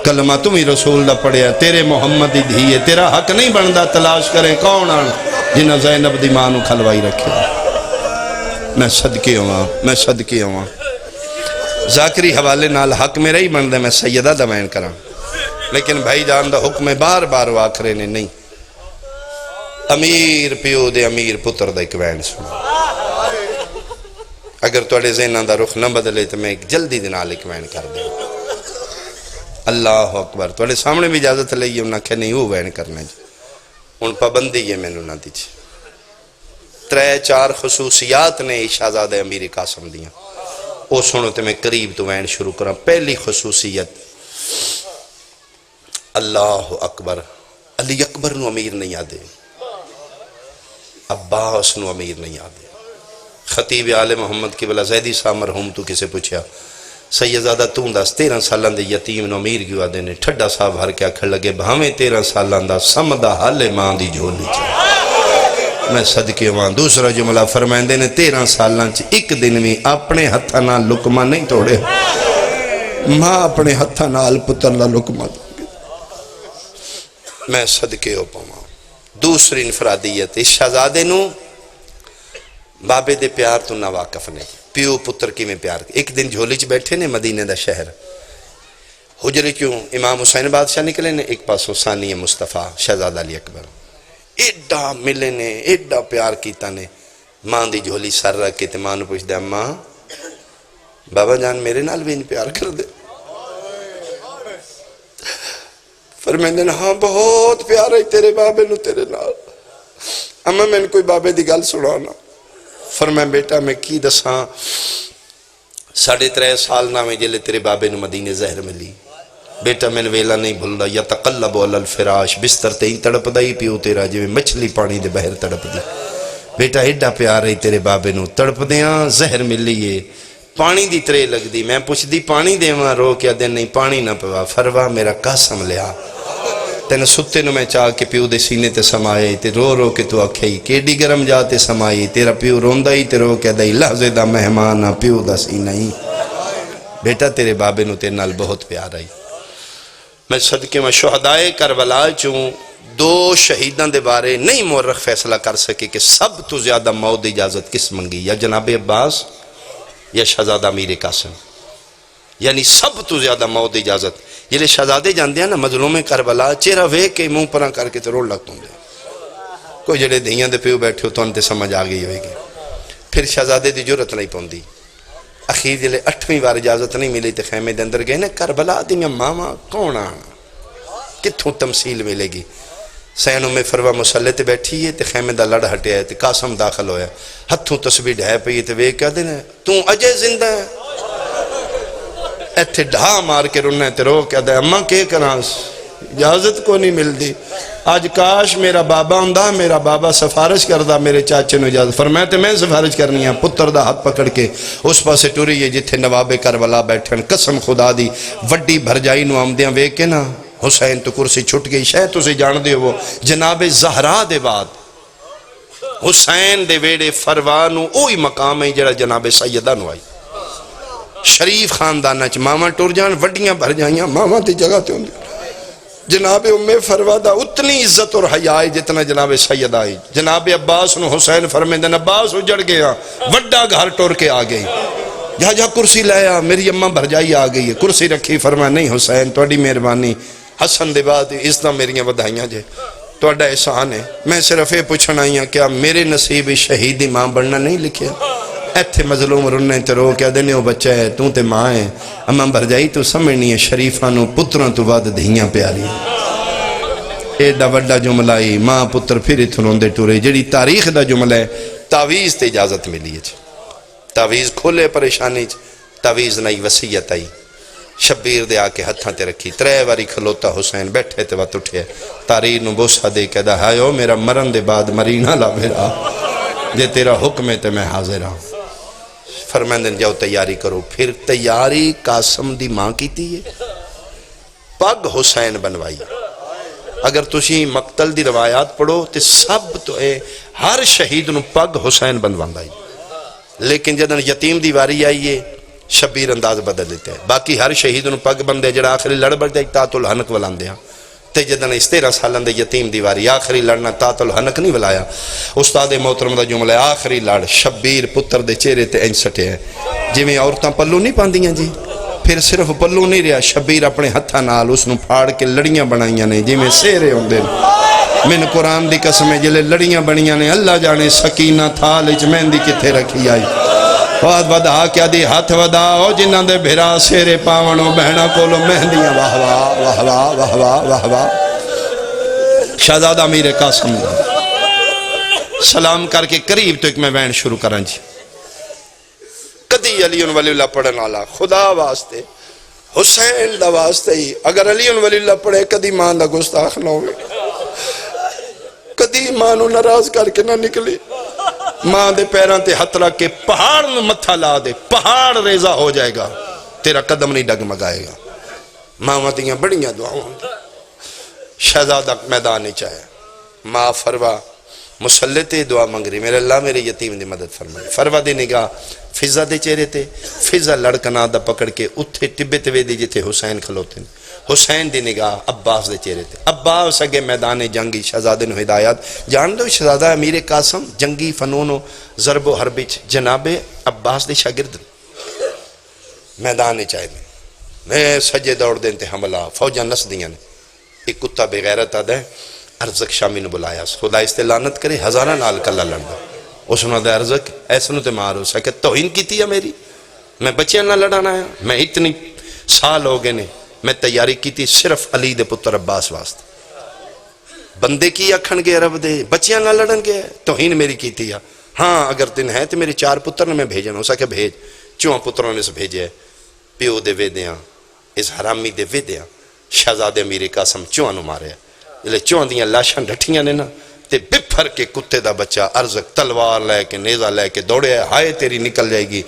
Speaker 1: کلمہ تم ہی رسول دا پڑھیا، تیرے محمد دی دھیے، تیرا حق نہیں بندہ تلاش کریں کون آن جنہ زینب دی ماں نو کھلوائی رکھے۔ میں صدقے ہوا، میں صدقے ہوا، ذاکری حوالے نال حق میرا ہی بندہ میں سیدہ دمائن کرا، لیکن بھائی جان دا حکم بار بار واکرے نے نہیں، امیر پیو دے امیر پتر دا ایک وین سنا۔ اگر توڑے ذہنہ دا رخ نہ بدلے تو میں ایک جلدی دنال ایک وین کر دیں۔ اللہ اکبر، توڑے سامنے بھی اجازت لئیے انہاں کہ نہیں وہ وین کرنے جی، ان پابندی یہ میں نہ دیجئے۔ ترے چار خصوصیات نے شہزادہ امیر قاسم دیاں، او سنو تے میں قریب تو وین شروع کرا۔ پہلی خصوصیت، اللہ اکبر، علی اکبر نو امیر نہیں آدے، عباس نو امیر نہیں آدے۔ خطیب آل محمد کی بلا زیدی صاحب مرحوم تو کسے پوچھا سیدزادہ توں دس 13 سالان دے یتیم نو امیر کیوں آدے نے؟ ٹھڈا صاحب ہر کیا کھڑ لگے بھامیں 13 سالان دا سمدہ حال ماں دی جھولی چاہے میں صدقے وہاں۔ دوسرا جملہ فرمائندے نے 13 سالان چ ایک دن میں اپنے ہتھا نال لکمہ نہیں توڑے، ماں اپنے ہتھا نال پتر لا لکمہ توڑے، میں صدقے ہو پاؤں۔ دوسری انفرادیت، اس شہزادے نو بابے دے پیار تو نہ واقف نے، پیو پتر کی میں پیار۔ ایک دن جھولی چ بیٹھے نے مدینہ دا شہر، حجرے کیوں امام حسین بادشاہ نکلے نے، ایک پاسو ثانی مصطفیٰ شہزادہ علی اکبر، ایڈا ملے نے، ایڈا پیار کیتا نے۔ ماں دی جھولی سر رکھ کے تے ماں نو پوچھ دے ماں بابا جان میرے نال بھی نہیں پیار کر دے؟ فرمائندے نے ہاں بہت پیار ہے تیرے بابے نو تیرے نال، اما میں نے کوئی بابے دی گل سنانا۔ فرمائے بیٹا میں کی دساں 3.5 سال نہ میں جلے تیرے بابے نو مدینے زہر ملی، بیٹا میں نے ویلا نہیں بھولدا، یا تقلب علی الفراش، بستر تے ہی تڑپ دا ہی پیو تیرا جویں مچھلی پانی دے بہر تڑپ دی۔ بیٹا ایڈا پیار ہے تیرے بابے نو، تڑپ دیاں زہر ملی ہے، پانی دی ترے لگ دی، میں پوچھ دی پانی دیواں، رو کیا دن نہیں پانی نہ پوا، فروا میرا قاسم لیا تین ستے نو میں چاہ کے پیو دے سینے تے سمائے تے رو رو کے تو آکھائی کیڈی گرم جاتے سمائی، تیرا پیو روندہ ہی تے رو کیا دائی لحظے دا مہمان پیو دا سینہ ہی۔ بیٹا تیرے بابے نو تیرے نال بہت پیار آئی۔ میں صدقے میں شہدائے کربلا چوں 2 شہیدان دے بارے نہیں مورخ فیصلہ کر سکے کہ سب تو زیادہ موت دی اجازت کس منگی، یا جناب عباس یا شہزادہ امیر قاسم، یعنی سب تو زیادہ موت دی اجازت۔ یہ لے شہزادے جاندے ہیں نا مظلوم کربلا چہرہ وے کے منہ پران کر کے تے روڑ لگ پوندے، کوئی جڑے دھیاں دے پیو بیٹھے ہو تو انتے سمجھ آگئی ہوئے گی۔ پھر شہزادے دی جرت نہیں پوندی، اخیر جلے 8ویں بار اجازت نہیں ملی تے خیمے دے اندر گئے نا کربلا دیاں ماما کون آنا کتھوں تمثیل ملے گی۔ سینوں میں فروا مسلح تے بیٹھی ہے تے خیمے دا لڑ ہٹے ہے تے قاسم داخل ہویا، ہتھوں تسبیح ڈھائے پئی تے وے کہہ دینا توں اجے زندہ ہے، ایتھے ڈھا مار کے رننے تے رو کہہ دے اماں کے کرانس اجازت کو نہیں مل دی، آج کاش میرا بابا ہوندا، میرا بابا سفارش کردہ میرے چاچے نو اجازت، فرمایا تے میں سفارش کرنی ہے۔ پتر دا ہاتھ پکڑ کے اس پاسے ٹوری ہے جتھے نواب کربلا بیٹھن، قسم خدا دی وڈی بھرجائی نو آمدیاں وے کے نا حسین تو کرسی چھٹ گئی، شاید تُسے جان دے وہ جناب زہرا دے بعد حسین دے ویڑے فروانو اوہی مقام ہے جڑا جناب سیدہ نو آئی۔ شریف خاندانہ چ ماما ٹور جان وڈیاں بھر جائیاں، ماما دی جگہ تے ہوندی، جناب ام فروا اتنی عزت اور حیا جتنا جناب سیدہ آئی۔ جناب عباس نو حسین فرمیندن عباس اجڑ گیا، وڈا گھر ٹور کے آ گئی، جہاں جہاں کرسی لایا میری اماں بھرجائی آ گئی ہے، کرسی رکھی، فرمایا نہیں حسین توڑی مہربانی، حسن دے بعد عزتاں میریاں ودھائیاں جے، توڑا احسان ہے، میں صرف یہ پوچھنا ہی کیا میرے نصیب شہیدی ماں بڑھنا نہیں لکھیا؟ ایتھے مظلوم رننے تے رو کیا دینے ہو بچہ ہے تو تے ماں ہے، اماں بھرجائی تو سمجھنی ہے شریفانو پتران تو بعد دھیاں پیاری ایڈا وڈا جملہ ہی ماں پتر پھر اتھنوں دے ٹورے جڑی تاریخ دا جملہ ہے۔ تعویز تے اجازت ملی ہے، تعویز کھولے پریشانی، تعویز نئی وسیعت آئی، شبیر دے آکے ہتھاں تے رکھی، 3 واری کھلوتا حسین بیٹھے تے وقت اٹھے، تاریر نو بوسہ دے کہہ دا ہائیو میرا مرن دے بعد مرینا لا میرا، جے تیرا حکم ہے تے میں حاضر ہوں۔ فرمائندن جاؤ تیاری کرو، پھر تیاری قاسم دی ماں کی تھی ہے، پگ حسین بنوائی۔ اگر تسی مقتل دی روایات پڑھو تے سب تو ہر شہید نو پگ حسین بنوان آئی، لیکن جدن یتیم دی واری آئیے شبیر انداز بدل دیتے ہیں، باقی ہر شہید نو پگ بندے جڑا آخری لڑ بڑھ جائے تات الحنق ولان دیا، تے جدن اس 13 سالان دے یتیم دی واری آخری لڑنا تات الحنق نہیں ولایا۔ استاد محترم دا جملہ ہے آخری لڑ شبیر پتر دے چہرے تے انج سٹے ہیں جویں عورتاں پلو نہیں پاندیاں جی، پھر صرف پلو نہیں رہا، شبیر اپنے ہتھاں نال اس نو پھاڑ کے لڑیاں بنائیاں نے جویں سہرے ہوندے نے۔ من قرآن دی قسم ہے جلے لڑیاں بنیاں نے اللہ جانے سکینہ تھال وچ مہندی کتھے رکھی آئی، واد ودا کیا دی ہاتھ ودا او جنہاں دے بھرا سیرے پاونوں بہنا کولو مہندیاں، واہ واہ واہ واہ واہ واہ واہ واہ۔ شہزادہ امیر قاسم دا سلام کر کے قریب تو ایک میں وین شروع کریں جی کدی علی ولی اللہ پڑھن والا خدا واسطے حسین دا واسطے ہی اگر علی ولی اللہ پڑھے کدی ماں دا گستاخ نہ ہوئے کدی ماں نو ناراض کر کے نہ نکلی ماں دے پیران تے ہتھ رکھ کے پہاڑ نو متھا لا دے پہاڑ ریزہ ہو جائے گا تیرا قدم نہیں ڈگمگائے گا ماں دیاں بڑیاں دعاؤں شہزادہ میدان نہیں چاہے ماں فروا مسلطے دعا منگ رہی میرے اللہ میرے یتیم دی مدد فرمائے فروا دی نگاہ فضا دے چہرے تے فضا لڑکنا دا پکڑ کے اتھے ٹبے توے دی جتے حسین کھلوتے ہیں حسین دی نگاہ عباس دے چہرے تے عباس اگے میدان جنگی شہزادے نو ہدایات جان دو شہزادہ امیر قاسم جنگی فنون و ضرب و حربچ جناب عباس دے شاگرد میدان چاہے میں سجے دوڑ دیں تے حملہ فوجاں نس دیاں نے ایک کتا بے غیرت آدھا ہے ارزق شامی نے بلایا خدا اس تے لعنت کرے ہزارہ نال کلا لڑنا اس نے دے ارزق ایسا نو تے مارو سکے توہین کی تھی میری میں بچیاں نہ لڑانا ہے میں اتنی سال ہو گئے نے میں تیاری کی تھی صرف علی دے پتر عباس واسطے بندے کی اکھن گے رب دے بچیاں نہ لڑن گے توہین میری کی تھی ہاں اگر دن ہے تو میری 4 پتر نے میں بھیجنا ہو سکے بھیج 4 پتروں نے سے بھیجے پیو دے وے دیاں اس حرامی دے وے دیاں شہزادے امیر قاسم 4 نو مارے جلے 4 دیاں لاشاں ڈھٹیاں نے نا تے بپھر کے کتے دا بچہ ارزق تلوار لے کے نیزہ لے کے دوڑے ہے ہائے تیری نکل جائے گی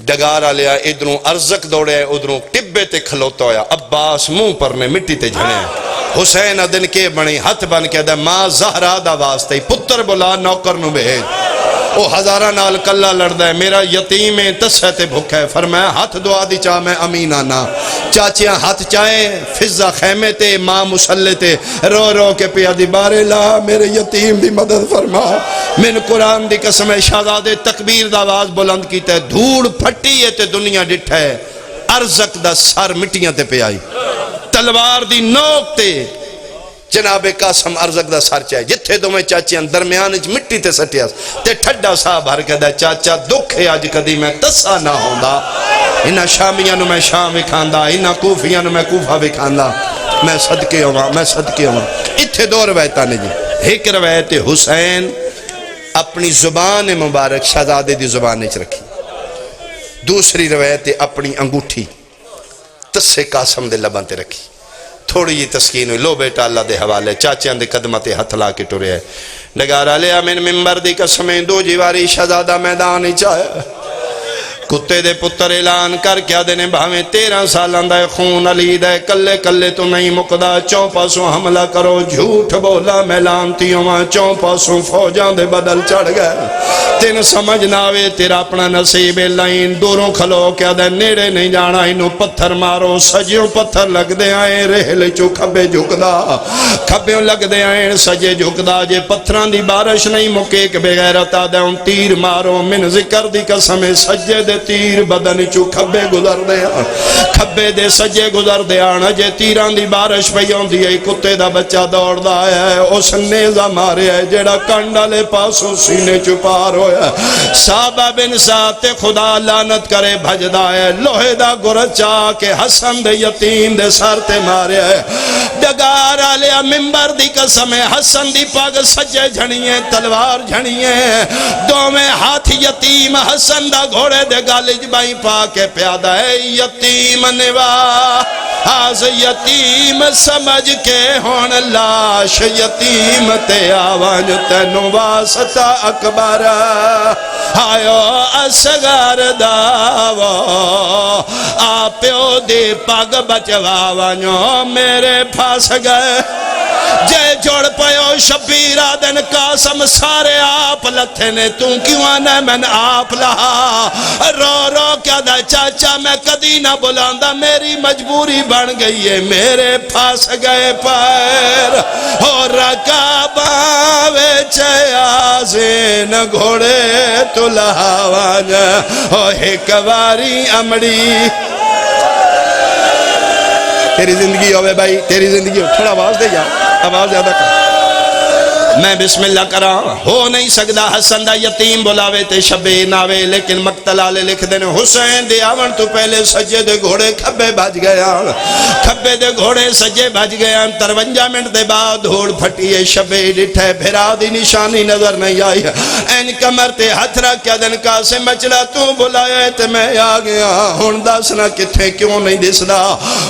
Speaker 1: ڈگارہ لیا ادھروں ارزق دوڑے ہے ادھروں ٹبے تے کھلوتا ہویا عباس منہ پر نے مٹی تے جھنے ہیں حسین ادن کے بنی ہتھ بن کے دا ماں زہرہ دا واسطے پتر بلا نوکر نو بھیج او ہزارہ نال کلا لڑدا ہے میرا یتیم ہے تسے تے بھوک ہے فرمایا ہاتھ دعا دی چاہ میں امین آنا چاچیاں ہاتھ چاہیں فضا خیمے تے ماں مسلح تے رو رو کے پیا دی بارے لا میرے یتیم دی مدد فرما من قرآن دی قسم شہزادے تکبیر دا آواز بلند کیتا ہے دھوڑ پھٹی ہے تے دنیا ڈٹھا ہے ارزق دا سر مٹیاں تے پہ آئی تلوار دی نوک تے جناب قاسم ارزق دا سر چاہے جتھے دو میں چاچیاں درمیان مٹی تے سٹیا تے ٹھڈا صاحب ہر کہدا چاچا دکھ ہے آج کدی میں تسا نہ ہوندا انہاں شامیاں نو میں شام وکھاندا انہاں کوفیاں نو میں کوفہ وکھاندا میں صدقے ہوں اتھے 2 روایتاں نے جی ایک روایت حسین اپنی زبان مبارک شہزادے دی زبان وچ رکھی دوسری روایت اپنی انگوٹھی تسے قاسم دے لباں تے رکھی تھوڑی جی تسکین ہوئی لو بیٹا اللہ دے حوالے چاچیاں دے قدمتے ہتھ لا کے ٹرے ہے نگارہ لیا من ممبر دی قسمیں 2 جیواری شہزادہ میدان ہی چاہے کتے دے پتر اعلان کر کیا دینے بھاویں 13 سالان دے خون علی دے کلے کلے تو نہیں مقدہ 4 پاسوں حملہ کرو جھوٹ بولا میں لانتی ہوں 4 پاسوں فوجاں دے بدل چڑھ گئے تین سمجھ ناوے تیرا اپنا نصیب لائن دوروں کھلو کیا دے نیڑے نہیں جانا انہوں پتھر مارو سجیوں پتھر لگ دے آئیں رہلے چو کھبے جھکدا کھبیوں لگ دے آئیں سجے جھکدا جے پتھران دی بارش نہیں مکیک بغیرتا دے ان تیر مارو من ذکر دی قسم سجے دے تیر بدن چو کھبے گزر دے کھبے دے سجے گزر دے آنا جے تیران دی بارش پیوں دی کتے دا بچہ دوڑ دا ہے اس نیزہ مارے ہے جیڑا کنڈا لے پاسوں سینے چپار ہویا صحابہ بن ساتھ خدا لعنت کرے بھجدا ہے لوہے دا گرچا کے حسن دے یتیم دے سارتے مارے ہے ڈگارہ لیا ممبر دی قسم حسن دی پاگ سجے جھنیے تلوار جھنیے 2 میں ہاتھ یتیم حسن دا گھوڑے دے گالج بائی پاکے پیادہ ہے یتیم نوا آز یتیم سمجھ کے ہون لاش یتیم تے آوان تینو واسطہ اکبر آیو اسگر داو آپیو دی پاگ بچواوانیو میرے پھاس گئے جے جوڑ پیو شبیر آدن قاسم سارے آپ لتھے نے توں کیوں آنے میں آپ لہا رو رو کیا دا چاچا میں کدی نہ بلاندہ میری مجبوری بن گئی ہے میرے پھاس گئے پیر ہو رکاباوے چیازین گھوڑے تو لہاوان ہو ہکواری امڑی تیری زندگی ہوئے بھائی تیری زندگی ہو تھوڑا آواز دے جا آواز زیادہ کر میں بسم اللہ کرا ہو نہیں سکدا حسن دا یتیم بلاوے تے شبیر ناوے لیکن مقتل آلے لکھ دینے حسین دے آون تو پہلے سجے دے گھوڑے کھبے بھج گیا کھبے دے گھوڑے سجے بھج گیا 53 منٹ دے بعد دھوڑ پھٹیے شبیر ڈٹھے بھرا دی نشانی نظر نہیں آئی این کمر تے ہتھ رکھیا دن قاسم مچلا تو بلایا تے میں آ گیا ہن دسنا کتھے کیوں نہیں دسدا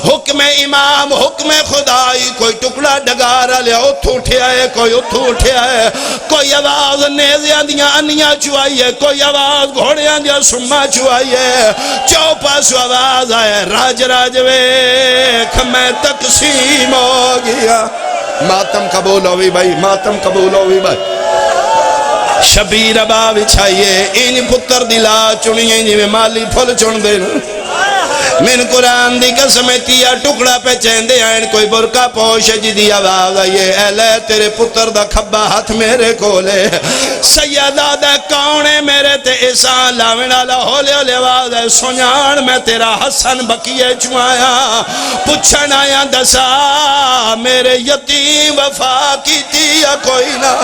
Speaker 1: حکم امام حکم خدائی کوئی ٹکڑا ڈگارا لیا اتھو اٹھیا ہے کوئی اتھو اٹھیا ہے کوئی آواز نیزیاں دیاں انیاں چوائی ہے کوئی آواز گھوڑیاں دیاں سمہ چوائی ہے چوپاس آواز آئے راج راج ویکھ میں تقسیم ہو گیا ماتم قبول ہوئی بھائی ماتم قبول ہوئی بھائی شبیر ابا بچھائیے ان پتر دلا چنیے جی میں مالی پھل چن دینا من قرآن دی قسمتیا ٹکڑا پہ چیندے آئین کوئی برکہ پوش جی دی آواز آئیے اے لے تیرے پتر دا کھبا ہاتھ میرے کھولے سیدہ دا کونے میرے تے احسان لاوینا لہولے ہولے آواز ہے سنیان میں تیرا حسن بکیے چوایا پچھن آیا دسا میرے یتیم وفا کی تیا کوئی نہ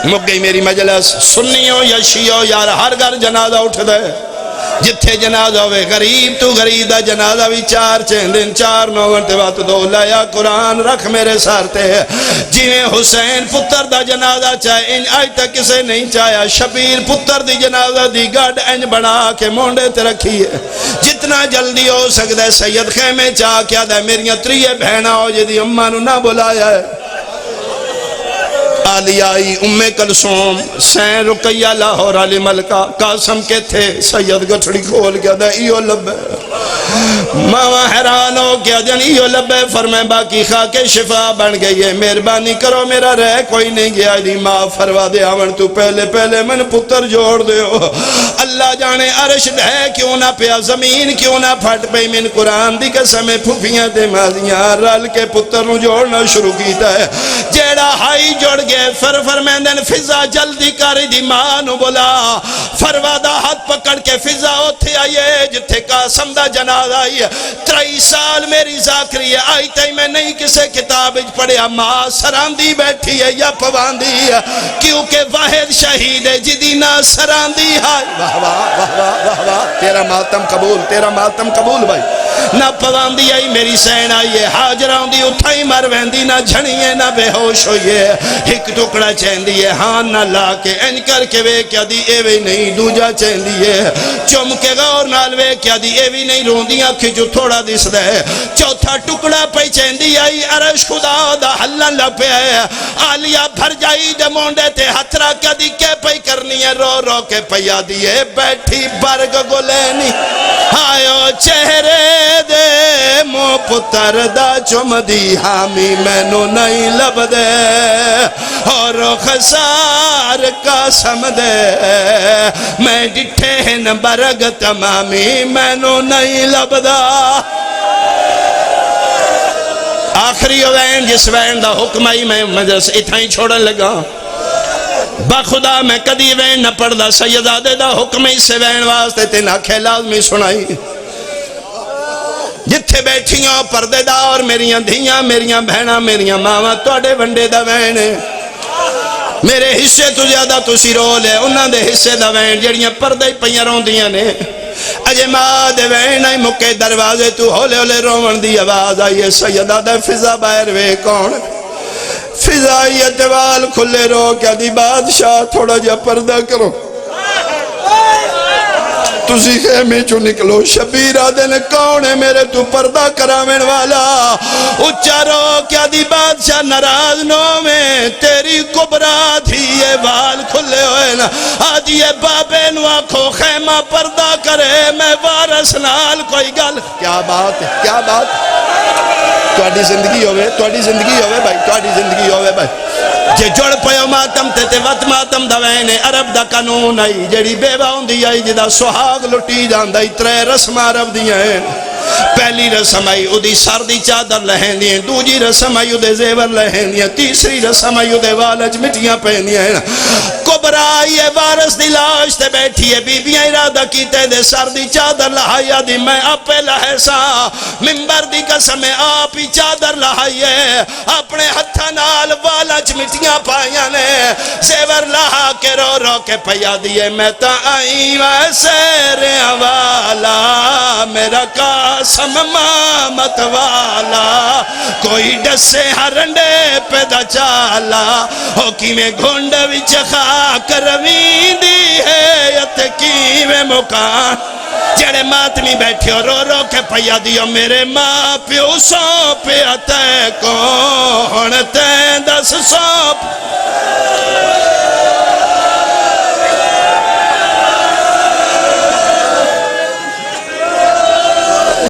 Speaker 1: مک گئی میری مجلس سنیوں یا شیعوں یار ہر گھر جنازہ اٹھ دے جتھے جنازہ ہوئے غریب تو غریب دا جنازہ بھی 4 چیندن 4 9 بات دو لایا قرآن رکھ میرے سارتے ہیں جنہیں حسین پتر دا جنازہ چاہے ان آج تک کسے نہیں چاہیا شبیر پتر دی جنازہ دی گاڑ انج بنا کے مونڈے تے رکھی ہے جتنا جلدی ہو سکتا ہے سید خیمے چاہ کیا دا میری 3 بہنہ ہو جدی اممہ نو نہ بلایا ہے آلیائی ام کلثوم سین رقیہ لاہور علی ملکہ قاسم کے تھے سید گٹھڑی کھول گیا دا ایو لبے ماما حیران ہو گیا جن ایو لبے فرمائے باقی خاک شفا بن گئی ہے مہربانی کرو میرا رہ کوئی نہیں گیا دی ماں فروا دے آون تو پہلے من پتر جوڑ دے ہو اللہ جانے عرش دے کیوں نہ پیا زمین کیوں نہ پھٹ پئی من قرآن دی قسمیں پھوپیاں تے مازیاں رل کے پتر نو جوڑنا شروع کیتا ہے جیڑا ہائی جوڑ گئے فرمیندن فضا جلدی کاری دی ماں نو بولا فروا دا ہاتھ پکڑ کے فضا ہوتے آئیے جتھے قاسم دا جناز آئی ہے 23 سال میری ذاکری ہے آئی تائی میں نہیں کسے کتاب پڑھیا ماں سراندی بیٹھی ہے یا پواندی ہے کیونکہ واحد شہید ہے جدینا سراندی ہے واہ واہ واہ واہ واہ تیرا ماتم قبول بھائی نہ پواندی آئی میری سین آئی ہے حاجران دی اٹھائی مر ویندی نہ جھنیے نہ بے ہوش ہوئی ہے ایک ٹکڑا چیندی ہے ہاں نہ لا کے ان کر کے وے کیا دی اے وے نہیں دوجا چیندی ہے چم کے غور نال وے کیا دی اے وے نہیں روندیاں کھجو تھوڑا دس دے چوتھا ٹکڑا پہ چیندی آئی عرش خدا دا حلن لپے ہے آلیا بھر جائی دے مونڈے تے ہتھرا کیا دی کے پہ کرنی ہے رو رو کے پیا دیئے بیٹھی برگ گلینی آئیو چہرے دے مو پتر دا چم دی حامی میں نو نہیں لب دے اور خسار قاسم دے میں ڈٹھے ہیں برگ تمامی میں نو نہیں لب دا آخری وین جس وین دا حکم آئی میں مجلس اتھائی چھوڑن لگا بخدا میں کدی وین نہ پڑھ دا سیدادے دا حکم ہی سے وین واسطے تے نہ کھے لازمی سنائی جتھے بیٹھیاں پردے دا اور میریاں دھیاں میریاں بہناں میریاں ماما توڑے ونڈے دا وین میرے حصے تو زیادہ تو سی رول ہے انہاں دے حصے دا وین جڑیاں پردے پہیاں رون دیاں نے اجے ماں دے وین آئی مکے دروازے تو ہولے ہولے رون دی آواز آئیے سیدہ دے فضا باہر وے کون فضائی اتوال کھلے رو کیا دی بادشاہ تھوڑا جا پردہ کرو تُسی خیمے چو نکلو شبیر آدھن کون ہے میرے تو پردہ کرامن والا اچھا رو کیا دی بادشاہ نراز نو میں تیری کبرا تھی یہ بال کھلے ہوئے نا آج یہ بابے نو آنکھو خیمہ پردہ کرے میں وارس نال کوئی گل کیا بات ہے کیا بات توڑی زندگی ہوئے بھائی جے جوڑ پہو ماتم تے وقت ماتم دوینے عرب دا قانون آئی جڑی بیوہ ہوں دی آئی جدا سہاگ لٹی جان دائی 3 رسم عرب دی ہیں پہلی رسم آئی ادھی سر دی چادر لہن دیئے، دوجی رسم آئی ادھے زیور لہن دیئے، تیسری رسم آئی ادھے والج مٹیاں پہن دیئے۔ کبرا یہ وارث دی لاش تے بیٹھی ہے، بی بیاں ارادہ کیتے دے سر دی چادر لہایا دی میں اپے لہے سا، ممبر دی قسم آپ ہی چادر لہائیے، اپنے ہتھا نال والج مٹیاں پائیاں نے، زیور لہا کے رو رو کے پیا دیئے، میں تا آئی ویسے رہا والا، میرا قاسم مامت والا، کوئی ڈسے ہرنڈے پیدا چالا، ہوکی میں گھنڈ وچ خاک روین دی ہے، یتکی میں مکان جڑے ماتمی بیٹھے رو رو کے پیا دیو، میرے ماں پیو سونپیا تے کون تے دس سونپ